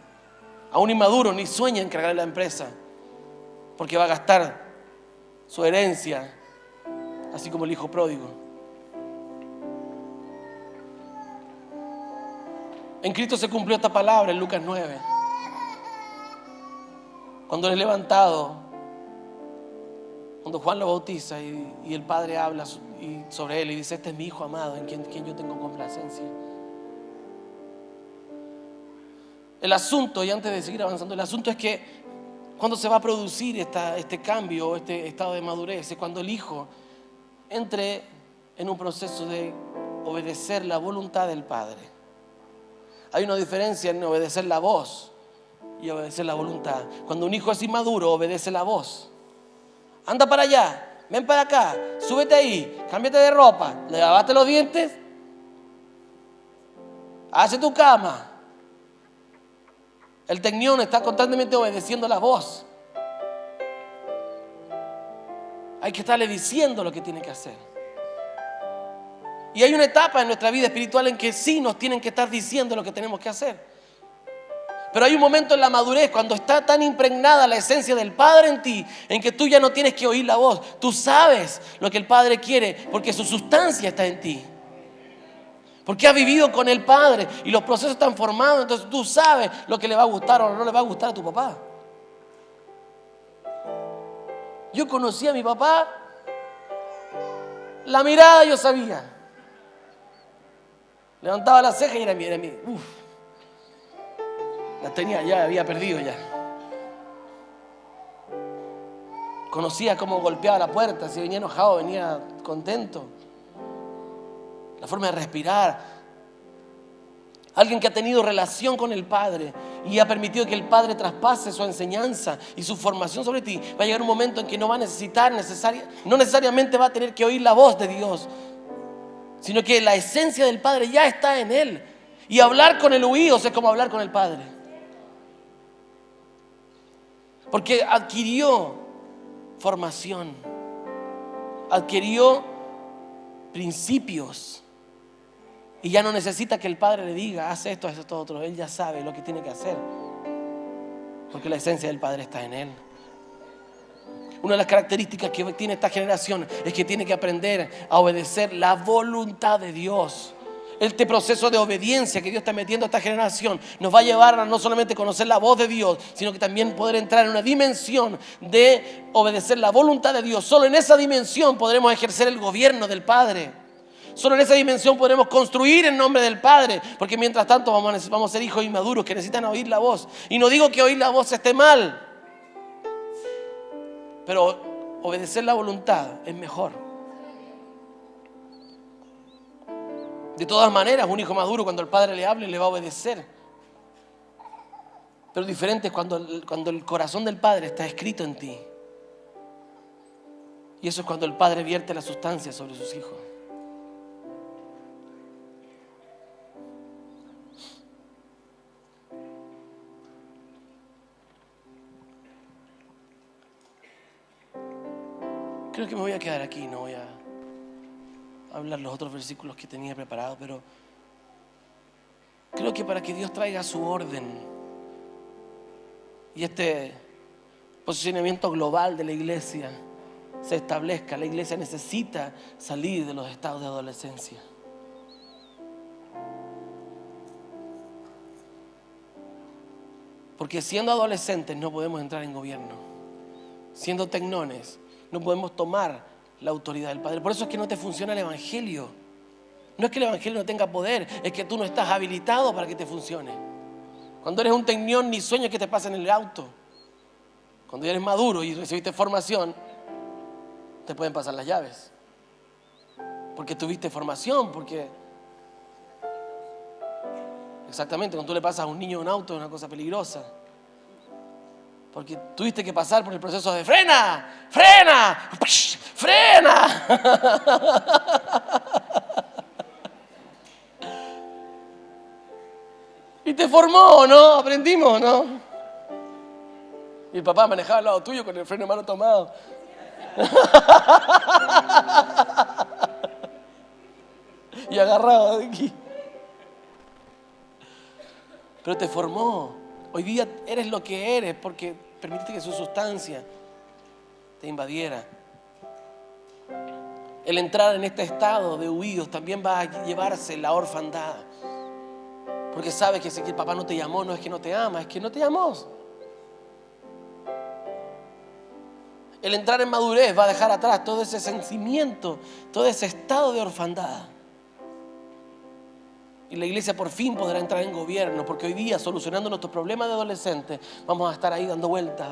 A un inmaduro ni sueña encargarle la empresa, porque va a gastar su herencia, así como el hijo pródigo. En Cristo se cumplió esta palabra en Lucas 9. Cuando es levantado, cuando Juan lo bautiza y el Padre habla sobre él y dice: este es mi hijo amado en quien yo tengo complacencia. El asunto, y antes de seguir avanzando, el asunto es que cuando se va a producir este cambio, este estado de madurez, es cuando el hijo entre en un proceso de obedecer la voluntad del Padre. Hay una diferencia en obedecer la voz y obedecer la voluntad. Cuando un hijo es inmaduro, obedece la voz. Anda para allá, ven para acá, súbete ahí, cámbiate de ropa, lavaste los dientes, hace tu cama. El tecnión está constantemente obedeciendo la voz. Hay que estarle diciendo lo que tiene que hacer. Y hay una etapa en nuestra vida espiritual en que sí nos tienen que estar diciendo lo que tenemos que hacer. Pero hay un momento en la madurez cuando está tan impregnada la esencia del Padre en ti, en que tú ya no tienes que oír la voz. Tú sabes lo que el Padre quiere porque su sustancia está en ti. Porque has vivido con el Padre y los procesos están formados. Entonces tú sabes lo que le va a gustar o no le va a gustar a tu papá. Yo conocí a mi papá, la mirada yo sabía. Levantaba la ceja y era mi. Las tenía, ya había perdido ya. Conocía cómo golpeaba la puerta, si venía enojado, venía contento. La forma de respirar. Alguien que ha tenido relación con el Padre y ha permitido que el Padre traspase su enseñanza y su formación sobre ti. Va a llegar un momento en que no va a necesitar, no necesariamente va a tener que oír la voz de Dios, sino que la esencia del Padre ya está en él. Y hablar con el huíos es como hablar con el Padre. Porque adquirió formación, adquirió principios. Y ya no necesita que el Padre le diga, haz esto, haz esto, otro. Él ya sabe lo que tiene que hacer. Porque la esencia del Padre está en él. Una de las características que tiene esta generación es que tiene que aprender a obedecer la voluntad de Dios. Este proceso de obediencia que Dios está metiendo a esta generación nos va a llevar a no solamente conocer la voz de Dios, sino que también poder entrar en una dimensión de obedecer la voluntad de Dios. Solo en esa dimensión podremos ejercer el gobierno del Padre. Solo en esa dimensión podremos construir en nombre del Padre. Porque mientras tanto vamos a ser hijos inmaduros que necesitan oír la voz. Y no digo que oír la voz esté mal, pero obedecer la voluntad es mejor. De todas maneras, un hijo maduro cuando el Padre le hable le va a obedecer. Pero diferente es cuando el corazón del Padre está escrito en ti. Y eso es cuando el Padre vierte la sustancia sobre sus hijos. Creo que me voy a quedar aquí, no voy a hablar los otros versículos que tenía preparados, pero creo que para que Dios traiga su orden y este posicionamiento global de la iglesia se establezca, la iglesia necesita salir de los estados de adolescencia. Porque siendo adolescentes no podemos entrar en gobierno. Siendo tecnones no podemos tomar la autoridad del Padre. Por eso es que no te funciona el Evangelio. No es que el Evangelio no tenga poder, es que tú no estás habilitado para que te funcione. Cuando eres un tecnón, ni sueños que te pasen en el auto. Cuando eres maduro y recibiste formación, te pueden pasar las llaves. Porque tuviste formación, porque... Exactamente, cuando tú le pasas a un niño un auto es una cosa peligrosa. Porque tuviste que pasar por el proceso de frena, frena, frena. Y te formó, ¿no? Aprendimos, ¿no? Y el papá manejaba al lado tuyo con el freno de mano tomado. Y agarrado de aquí. Pero te formó. Hoy día eres lo que eres porque permitiste que su sustancia te invadiera. El entrar en este estado de huidos también va a llevarse la orfandad. Porque sabes que si el papá no te llamó, no es que no te ama, es que no te llamó. El entrar en madurez va a dejar atrás todo ese sentimiento, todo ese estado de orfandad. Y la iglesia por fin podrá entrar en gobierno, porque hoy día, solucionando nuestros problemas de adolescentes, vamos a estar ahí dando vueltas,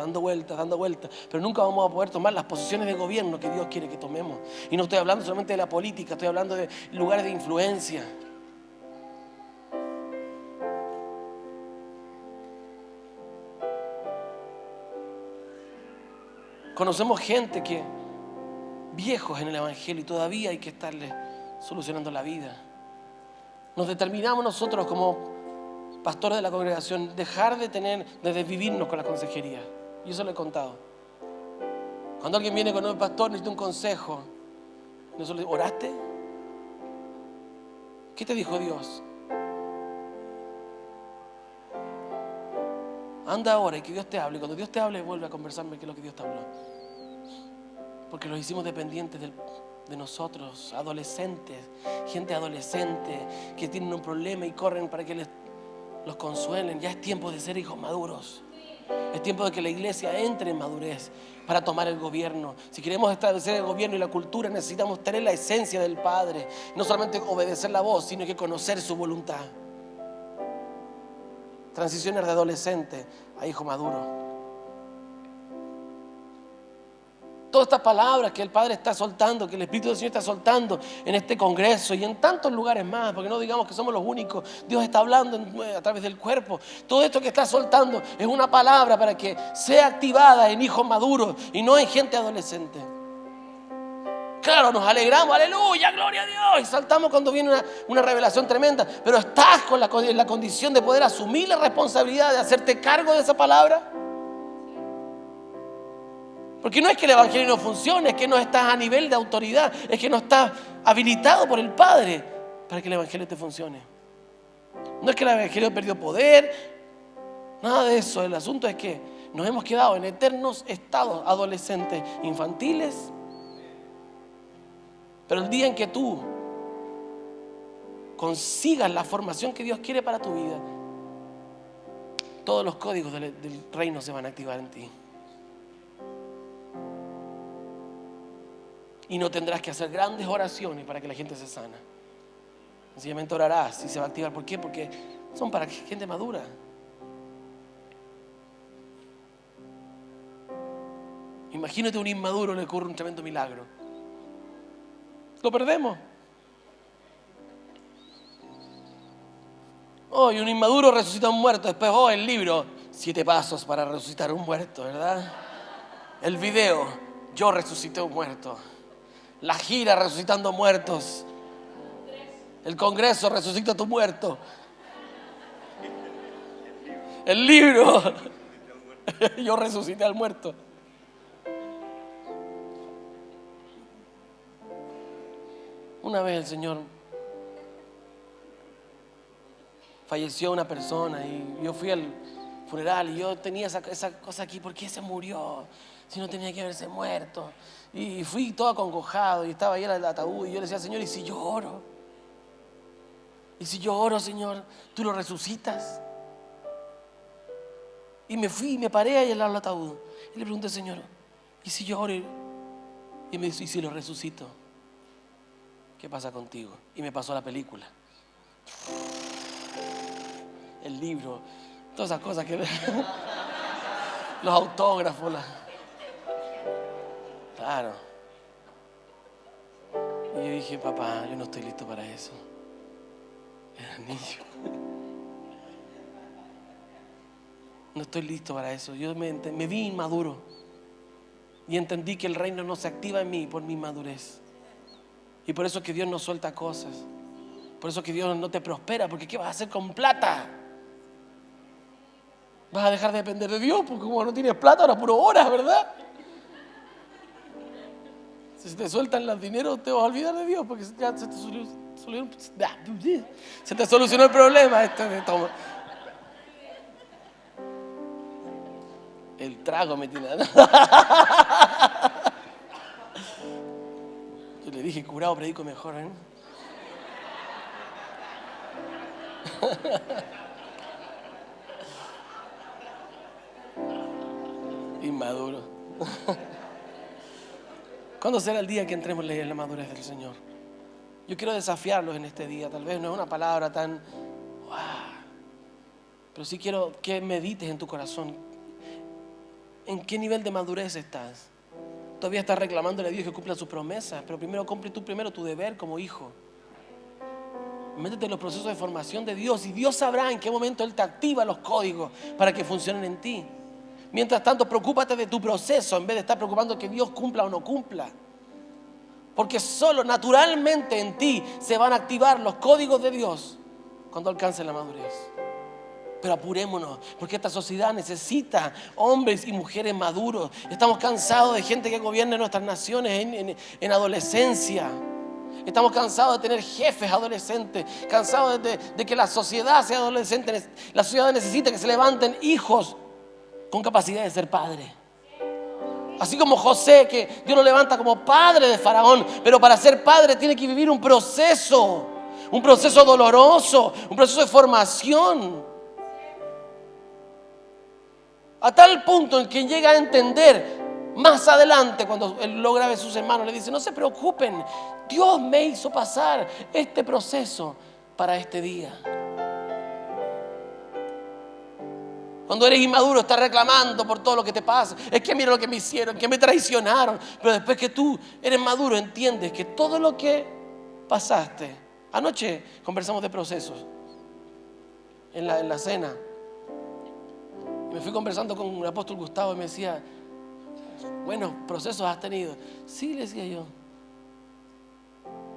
pero nunca vamos a poder tomar las posiciones de gobierno que Dios quiere que tomemos. Y no estoy hablando solamente de la política, estoy hablando de lugares de influencia. Conocemos gente que, viejos en el Evangelio, y todavía hay que estarles solucionando la vida. Nos determinamos nosotros como pastores de la congregación dejar de desvivirnos con la consejería. Y eso lo he contado. Cuando alguien viene con un pastor, necesita un consejo. Nosotros le decimos, ¿oraste? ¿Qué te dijo Dios? Anda ahora y que Dios te hable. Cuando Dios te hable, vuelve a conversarme qué es lo que Dios te habló. Porque los hicimos dependientes de nosotros, adolescentes, gente adolescente que tienen un problema y corren para que los consuelen. Ya es tiempo de ser hijos maduros. Es tiempo de que la iglesia entre en madurez para tomar el gobierno. Si queremos establecer el gobierno y la cultura, necesitamos tener la esencia del Padre. No solamente obedecer la voz, sino que conocer su voluntad. Transiciones de adolescente a hijo maduro. Todas estas palabras que el Padre está soltando, que el Espíritu del Señor está soltando en este congreso y en tantos lugares más, porque no digamos que somos los únicos. Dios está hablando a través del cuerpo. Todo esto que está soltando es una palabra para que sea activada en hijos maduros y no en gente adolescente. Claro, nos alegramos, aleluya, gloria a Dios, y saltamos cuando viene una revelación tremenda, pero ¿estás en la condición de poder asumir la responsabilidad de hacerte cargo de esa palabra? Porque no es que el evangelio no funcione, es que no estás a nivel de autoridad, es que no estás habilitado por el Padre para que el evangelio te funcione. No es que el evangelio perdió poder, nada de eso. El asunto es que nos hemos quedado en eternos estados adolescentes, infantiles. Pero el día en que tú consigas la formación que Dios quiere para tu vida, todos los códigos del reino se van a activar en ti. Y no tendrás que hacer grandes oraciones para que la gente se sana. Sencillamente orarás y se va a activar. ¿Por qué? Porque son para gente madura. Imagínate un inmaduro, le ocurre un tremendo milagro. Lo perdemos. Hoy un inmaduro resucita a un muerto. Después, el libro, 7 pasos para resucitar a un muerto, ¿verdad? El video, yo resucité a un muerto. La gira resucitando muertos. El congreso resucita a tu muerto. El libro, yo resucité al muerto. Una vez el Señor falleció una persona y yo fui al funeral y yo tenía esa cosa aquí. ¿Por qué se murió? Si no tenía que haberse muerto. Y fui todo acongojado y estaba ahí en el ataúd y yo le decía, Señor, ¿y si yo oro? ¿Y si yo oro, Señor, tú lo resucitas? Y me fui y me paré ahí al lado del ataúd y le pregunté, Señor, ¿y si yo oro? Y me dice, ¿y si lo resucito? ¿Qué pasa contigo? Y me pasó la película, el libro, todas esas cosas que los autógrafos, claro. Y yo dije, papá, yo no estoy listo para eso. Era niño. No estoy listo para eso. Yo me vi inmaduro y entendí que el reino no se activa en mí por mi inmadurez. Y por eso es que Dios no suelta cosas. Por eso es que Dios no te prospera. Porque ¿qué vas a hacer con plata? Vas a dejar de depender de Dios. Porque como no tienes plata, ahora puro horas, ¿verdad? Si te sueltan los dineros, te vas a olvidar de Dios. Porque ya se te solucionó el problema. El trago me tiene. Yo le dije, curado predico mejor, ¿eh? Inmaduro. ¿Cuándo será el día que entremos en la madurez del Señor? Yo quiero desafiarlos en este día. Tal vez no es una palabra tan pero sí quiero que medites en tu corazón. ¿En qué nivel de madurez estás? Todavía estás reclamándole a Dios que cumpla sus promesas, pero primero cumple tú tu deber como hijo. Métete en los procesos de formación de Dios y Dios sabrá en qué momento Él te activa los códigos para que funcionen en ti. Mientras tanto, preocúpate de tu proceso en vez de estar preocupando que Dios cumpla o no cumpla. Porque solo naturalmente en ti se van a activar los códigos de Dios cuando alcances la madurez. Pero apurémonos, porque esta sociedad necesita hombres y mujeres maduros. Estamos cansados de gente que gobierne nuestras naciones en adolescencia. Estamos cansados de tener jefes adolescentes, cansados de que la sociedad sea adolescente. La sociedad necesita que se levanten hijos con capacidad de ser padre. Así como José, que Dios lo levanta como padre de Faraón, pero para ser padre tiene que vivir un proceso doloroso, un proceso de formación. A tal punto en que llega a entender más adelante, cuando él logra ver a sus hermanos, le dice, no se preocupen, Dios me hizo pasar este proceso para este día. Cuando eres inmaduro estás reclamando por todo lo que te pasa. Es que mira lo que me hicieron, que me traicionaron. Pero después que tú eres maduro entiendes que todo lo que pasaste. Anoche conversamos de procesos en la cena. Y me fui conversando con el apóstol Gustavo y me decía, buenos procesos has tenido. Sí, le decía yo.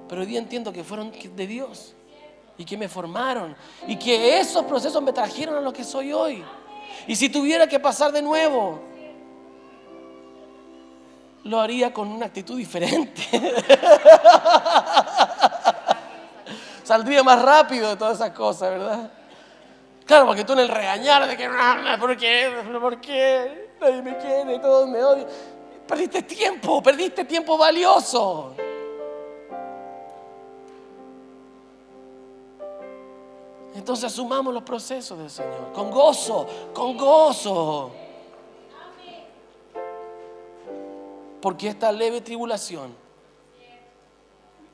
Pero hoy día entiendo que fueron de Dios y que me formaron y que esos procesos me trajeron a lo que soy hoy. Y si tuviera que pasar de nuevo, lo haría con una actitud diferente. Saldría más rápido de todas esas cosas, ¿verdad? Claro, porque tú en el regañar de que, ¿por qué? Nadie me quiere, todos me odian. Perdiste tiempo valioso. Entonces asumamos los procesos del Señor con gozo, con gozo. Porque esta leve tribulación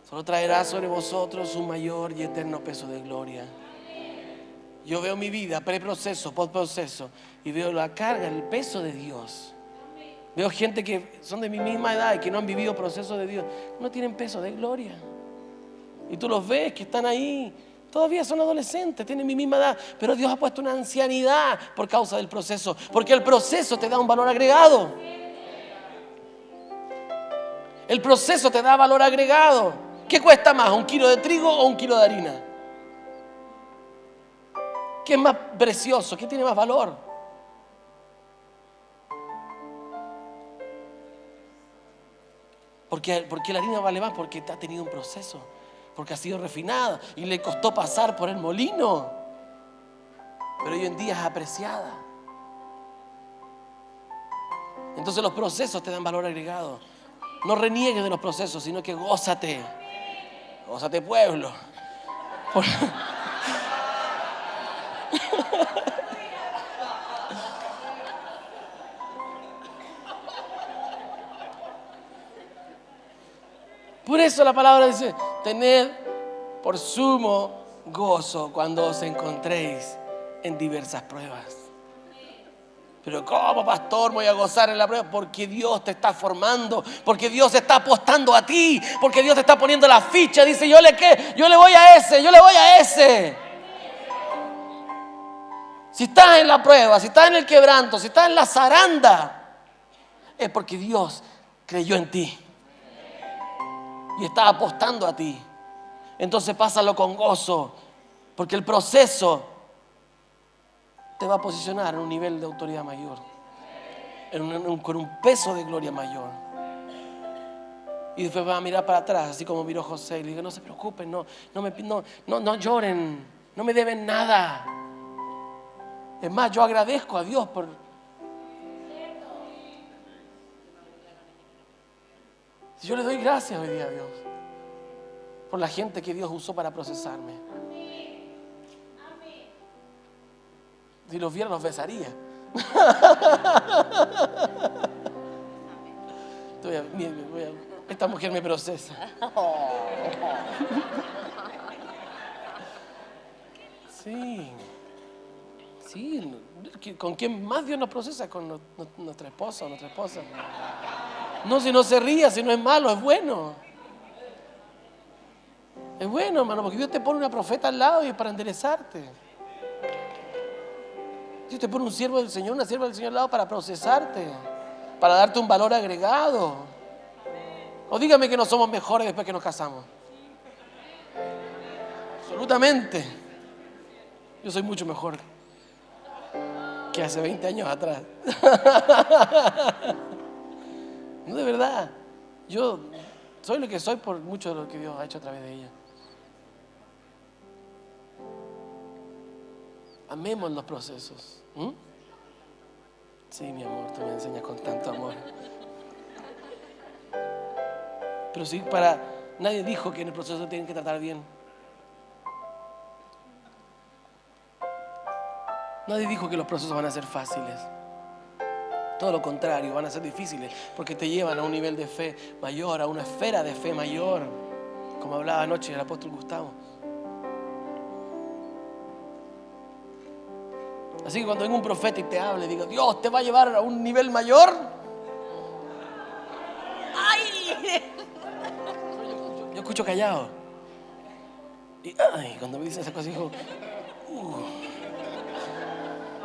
solo traerá sobre vosotros un mayor y eterno peso de gloria. Yo veo mi vida, preproceso, postproceso, y veo la carga, el peso de Dios. Veo gente que son de mi misma edad y que no han vivido procesos de Dios. No tienen peso de gloria. Y tú los ves que están ahí. Todavía son adolescentes, tienen mi misma edad, pero Dios ha puesto una ancianidad por causa del proceso, porque el proceso te da un valor agregado. El proceso te da valor agregado. ¿Qué cuesta más, un kilo de trigo o un kilo de harina? ¿Qué es más precioso? ¿Qué tiene más valor? ¿Por qué la harina vale más? Porque ha tenido un proceso. Porque ha sido refinada y le costó pasar por el molino, pero hoy en día es apreciada. Entonces los procesos te dan valor agregado. No reniegues de los procesos, sino que gózate. Gózate, pueblo. Por eso la palabra dice, tened por sumo gozo cuando os encontréis en diversas pruebas. Pero ¿cómo, pastor, voy a gozar en la prueba? Porque Dios te está formando, porque Dios está apostando a ti, porque Dios te está poniendo la ficha. Dice, yo le voy a ese. Si estás en la prueba, si estás en el quebranto, si estás en la zaranda, es porque Dios creyó en ti y está apostando a ti. Entonces pásalo con gozo, porque el proceso te va a posicionar en un nivel de autoridad mayor, con un peso de gloria mayor. Y después va a mirar para atrás, así como miró José, y le digo, no se preocupen, no lloren, no me deben nada. Es más, yo agradezco a Dios por... Yo le doy gracias hoy día a Dios por la gente que Dios usó para procesarme. Si los viera, los besaría. Esta mujer me procesa. Sí. ¿Con quién más Dios nos procesa? Con nuestra esposa o nuestra esposa. No, si no se ría, si no es malo, es bueno. Es bueno, hermano, porque Dios te pone una profeta al lado y es para enderezarte. Dios te pone un siervo del Señor, una sierva del Señor al lado para procesarte, para darte un valor agregado. O dígame que no somos mejores después que nos casamos. Absolutamente. Yo soy mucho mejor que hace 20 años atrás. No, de verdad. Yo soy lo que soy por mucho de lo que Dios ha hecho a través de ella. Amemos los procesos. Sí, mi amor, tú me enseñas con tanto amor. Pero sí, nadie dijo que en el proceso tienen que tratar bien. Nadie dijo que los procesos van a ser fáciles. Todo lo contrario, van a ser difíciles porque te llevan a un nivel de fe mayor, a una esfera de fe mayor, como hablaba anoche el apóstol Gustavo. Así que cuando venga un profeta y te hable, digo, Dios te va a llevar a un nivel mayor. ¡Ay! Yo escucho callado. Y cuando me dicen esa cosa, digo,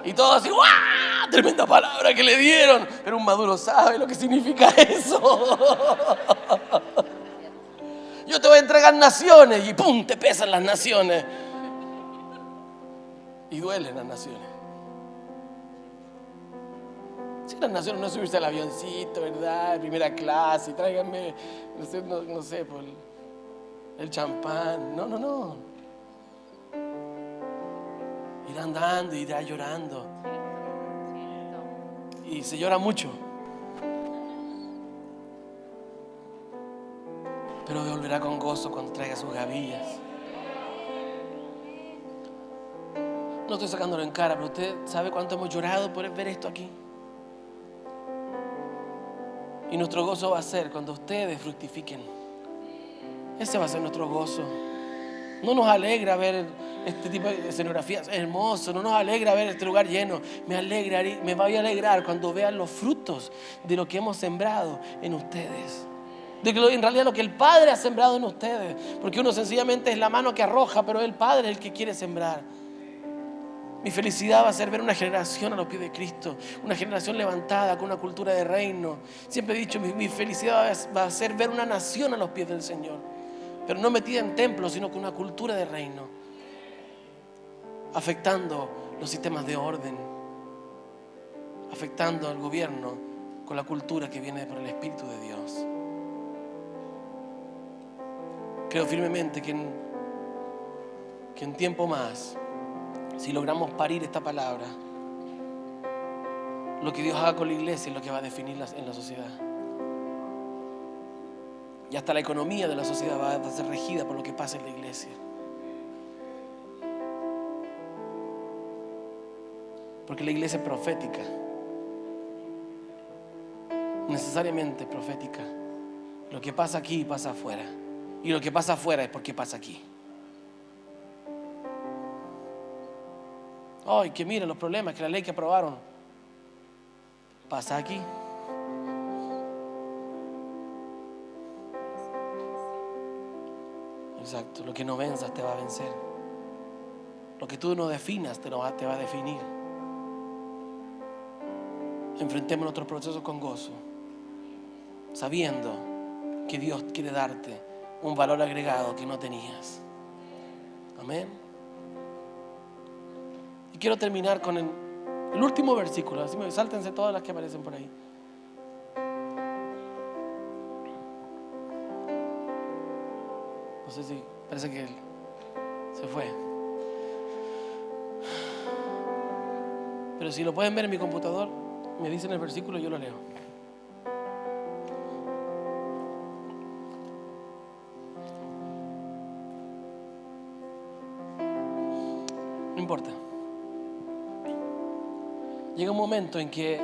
y todo así, ¡guau! Tremenda palabra que le dieron. Pero un maduro sabe lo que significa eso. Yo te voy a entregar naciones y ¡pum! Te pesan las naciones. Y duelen las naciones. Si las naciones no subirse al avioncito, ¿verdad? De primera clase, y tráiganme, no sé, por el champán. No. Irá andando, irá llorando. Y se llora mucho. Pero volverá con gozo cuando traiga sus gavillas. No estoy sacándolo en cara, pero usted sabe cuánto hemos llorado por ver esto aquí. Y nuestro gozo va a ser cuando ustedes fructifiquen. Ese va a ser nuestro gozo. No nos alegra ver este tipo de escenografías, es hermoso. No nos alegra ver este lugar lleno. Me voy a alegrar cuando vean los frutos de lo que hemos sembrado en ustedes. De que en realidad lo que el Padre ha sembrado en ustedes. Porque uno sencillamente es la mano que arroja, pero el Padre es el que quiere sembrar. Mi felicidad va a ser ver una generación a los pies de Cristo, una generación levantada con una cultura de reino. Siempre he dicho, mi felicidad va a ser ver una nación a los pies del Señor, pero no metida en templos, sino con una cultura de reino, afectando los sistemas de orden, afectando al gobierno con la cultura que viene por el Espíritu de Dios. Creo firmemente que en tiempo más, si logramos parir esta palabra, lo que Dios haga con la iglesia es lo que va a definirla en la sociedad. Y hasta la economía de la sociedad va a ser regida por lo que pasa en la iglesia. Porque la iglesia es profética. Necesariamente profética. Lo que pasa aquí pasa afuera. Y lo que pasa afuera es porque pasa aquí. Ay, que miren los problemas, que la ley que aprobaron pasa aquí. Exacto, lo que no venzas te va a vencer. Lo que tú no definas te va a definir. Enfrentemos nuestros procesos con gozo, sabiendo que Dios quiere darte un valor agregado que no tenías. Amén. Y quiero terminar con el último versículo. Así sáltense todas las que aparecen por ahí. No sé si parece que se fue. Pero si lo pueden ver en mi computador, me dicen el versículo y yo lo leo. No importa. Llega un momento en que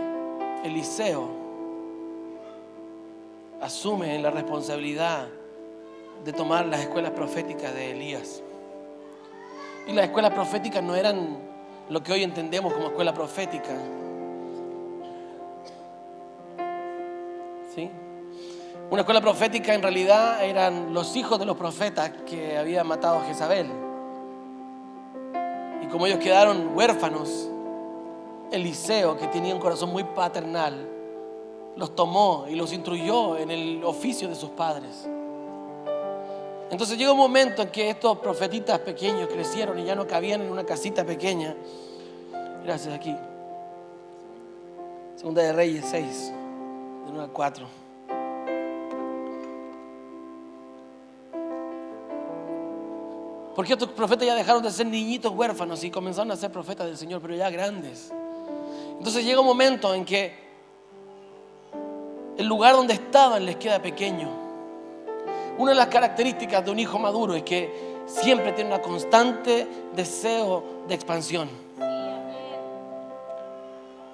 Eliseo asume la responsabilidad de tomar las escuelas proféticas de Elías. Y las escuelas proféticas no eran lo que hoy entendemos como escuela profética. ¿Sí? Una escuela profética en realidad eran los hijos de los profetas que había matado a Jezabel. Y como ellos quedaron huérfanos, Eliseo, que tenía un corazón muy paternal, los tomó y los instruyó en el oficio de sus padres. Entonces llega un momento en que estos profetitas pequeños crecieron y ya no cabían en una casita pequeña. Gracias, aquí. Segunda de Reyes 6, de 1 al 4. Porque estos profetas ya dejaron de ser niñitos huérfanos y comenzaron a ser profetas del Señor, pero ya grandes. Entonces llega un momento en que el lugar donde estaban les queda pequeño. Una de las características de un hijo maduro es que siempre tiene un constante deseo de expansión.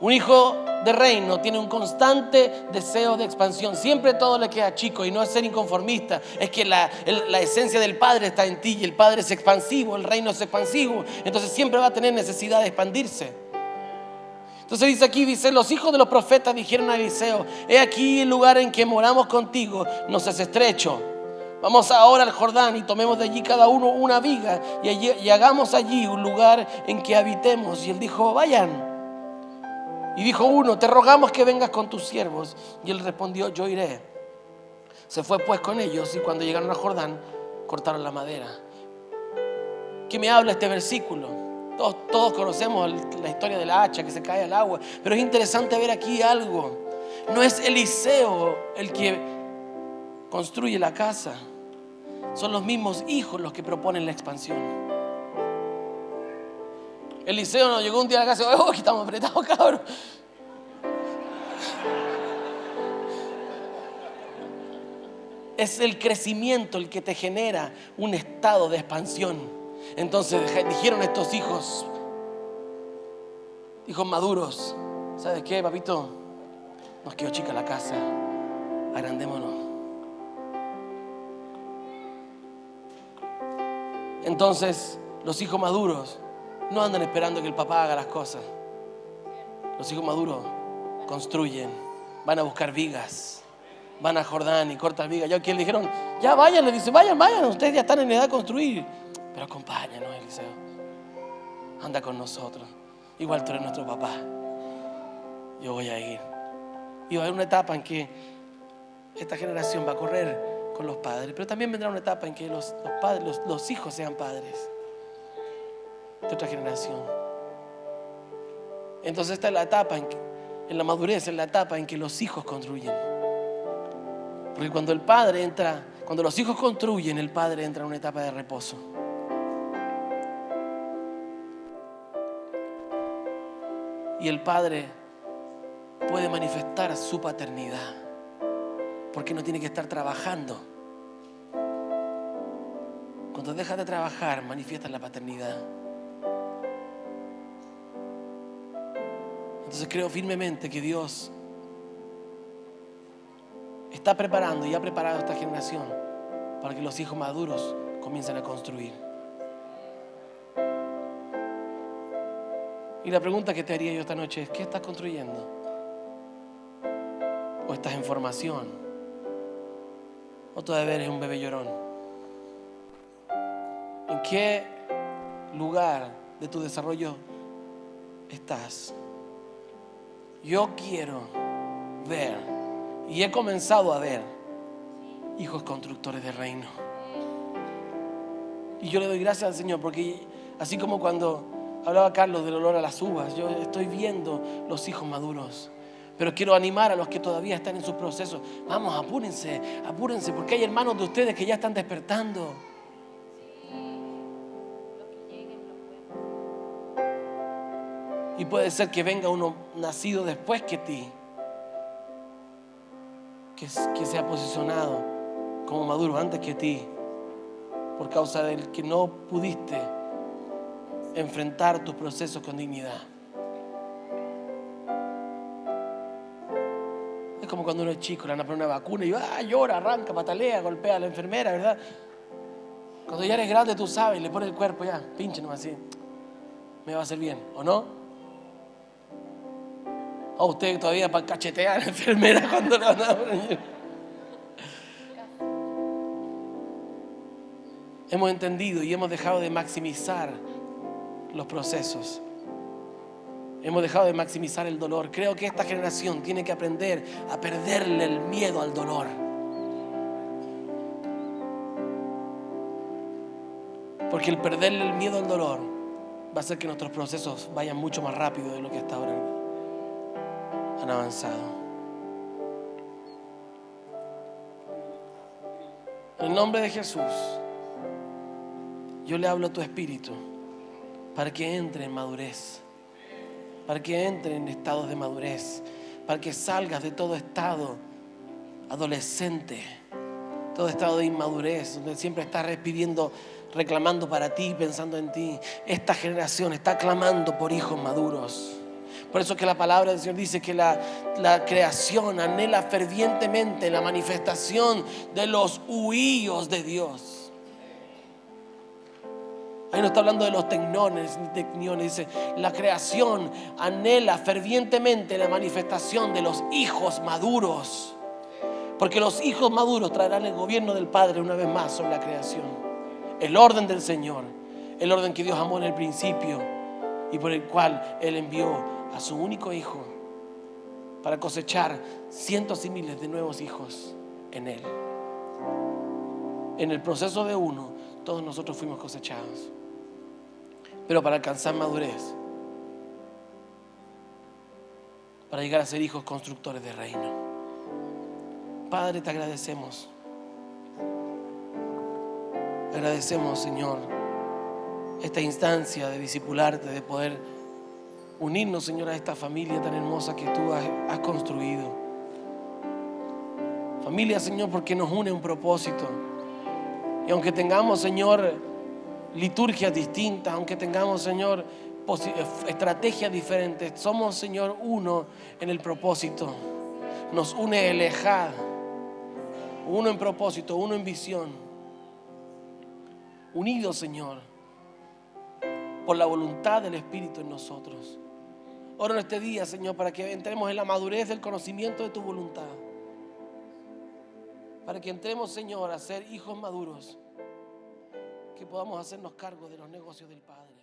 Un hijo de reino tiene un constante deseo de expansión. Siempre todo le queda chico, y no es ser inconformista, es que la esencia del Padre está en ti y el Padre es expansivo, el reino es expansivo. Entonces siempre va a tener necesidad de expandirse. Entonces dice aquí, dice, los hijos de los profetas dijeron a Eliseo: he aquí el lugar en que moramos contigo nos es estrecho. Vamos ahora al Jordán y tomemos de allí cada uno una viga y hagamos allí un lugar en que habitemos. Y él dijo: vayan. Y dijo uno: te rogamos que vengas con tus siervos. Y él respondió: yo iré. Se fue pues con ellos, y cuando llegaron a Jordán, cortaron la madera. ¿Qué me habla este versículo? Todos conocemos la historia de la hacha que se cae al agua, pero es interesante ver aquí algo. No es Eliseo el que construye la casa, son los mismos hijos los que proponen la expansión. Eliseo no llegó un día a la casa y dijo: oh, que estamos apretados, cabrón. Es el crecimiento el que te genera un estado de expansión. Entonces dijeron estos hijos maduros: ¿sabes qué, papito? Nos quedó chica la casa, agrandémonos. Entonces los hijos maduros no andan esperando que el papá haga las cosas. Los hijos maduros construyen, van a buscar vigas, van a Jordán y cortan vigas. Ya que le dijeron: ya vayan, le dice: vayan, ustedes ya están en edad de construir, pero acompáñanos, Eliseo, anda con nosotros, igual tú eres nuestro papá, yo voy a ir. Y va a haber una etapa en que esta generación va a correr con los padres, pero también vendrá una etapa en que los hijos sean padres de otra generación. Entonces esta es la etapa en la madurez, es la etapa en que los hijos construyen. Porque cuando los hijos construyen, el padre entra en una etapa de reposo. Y el padre puede manifestar su paternidad, porque no tiene que estar trabajando. Cuando dejas de trabajar, manifiestas la paternidad. Entonces creo firmemente que Dios está preparando y ha preparado a esta generación para que los hijos maduros comiencen a construir. Y la pregunta que te haría yo esta noche es: ¿qué estás construyendo? ¿O estás en formación? ¿O todavía eres un bebé llorón? ¿En qué lugar de tu desarrollo estás? Yo quiero ver, y he comenzado a ver, hijos constructores de reino. Y yo le doy gracias al Señor, porque así como cuando hablaba Carlos del olor a las uvas, yo estoy viendo los hijos maduros. Pero quiero animar a los que todavía están en sus procesos: vamos, apúrense, porque hay hermanos de ustedes que ya están despertando. Y puede ser que venga uno nacido después que ti, que se ha posicionado como maduro antes que ti, por causa del que no pudiste enfrentar tus procesos con dignidad. Es como cuando uno es chico, le van a poner una vacuna y llora, arranca, patalea, golpea a la enfermera, ¿verdad? Cuando ya eres grande, tú sabes, le pones el cuerpo, ya, pinche nomás así, me va a hacer bien, ¿o no? O usted todavía para cachetear a la enfermera cuando le van a poner. Hemos entendido y hemos dejado de maximizar los procesos. Hemos dejado de maximizar el dolor. Creo que esta generación tiene que aprender a perderle el miedo al dolor. Porque el perderle el miedo al dolor va a hacer que nuestros procesos vayan mucho más rápido de lo que hasta ahora han avanzado. En el nombre de Jesús, yo le hablo a tu espíritu para que entre en madurez, para que entre en estados de madurez, para que salgas de todo estado adolescente, todo estado de inmadurez, donde siempre estás pidiendo, reclamando para ti, pensando en ti. Esta generación está clamando por hijos maduros. Por eso que la palabra del Señor dice que la creación anhela fervientemente la manifestación de los huíos de Dios. Ahí no está hablando de los tecnones ni tecniones. Dice, la creación anhela fervientemente la manifestación de los hijos maduros. Porque los hijos maduros traerán el gobierno del Padre una vez más sobre la creación. El orden del Señor, el orden que Dios amó en el principio y por el cual Él envió a su único Hijo para cosechar cientos y miles de nuevos hijos en Él. En el proceso de uno, todos nosotros fuimos cosechados. Pero para alcanzar madurez, para llegar a ser hijos constructores de reino. Padre, te agradecemos. Agradecemos, Señor, esta instancia de discipularte, de poder unirnos, Señor, a esta familia tan hermosa que tú has construido. Familia, Señor, porque nos une un propósito. Y aunque tengamos, Señor, liturgias distintas, aunque tengamos, Señor, estrategias diferentes, somos, Señor, uno en el propósito. Nos une el Ejad, uno en propósito, uno en visión. Unidos, Señor, por la voluntad del Espíritu en nosotros. Oro en este día, Señor, para que entremos en la madurez del conocimiento de tu voluntad. Para que entremos, Señor, a ser hijos maduros, que podamos hacernos cargo de los negocios del Padre.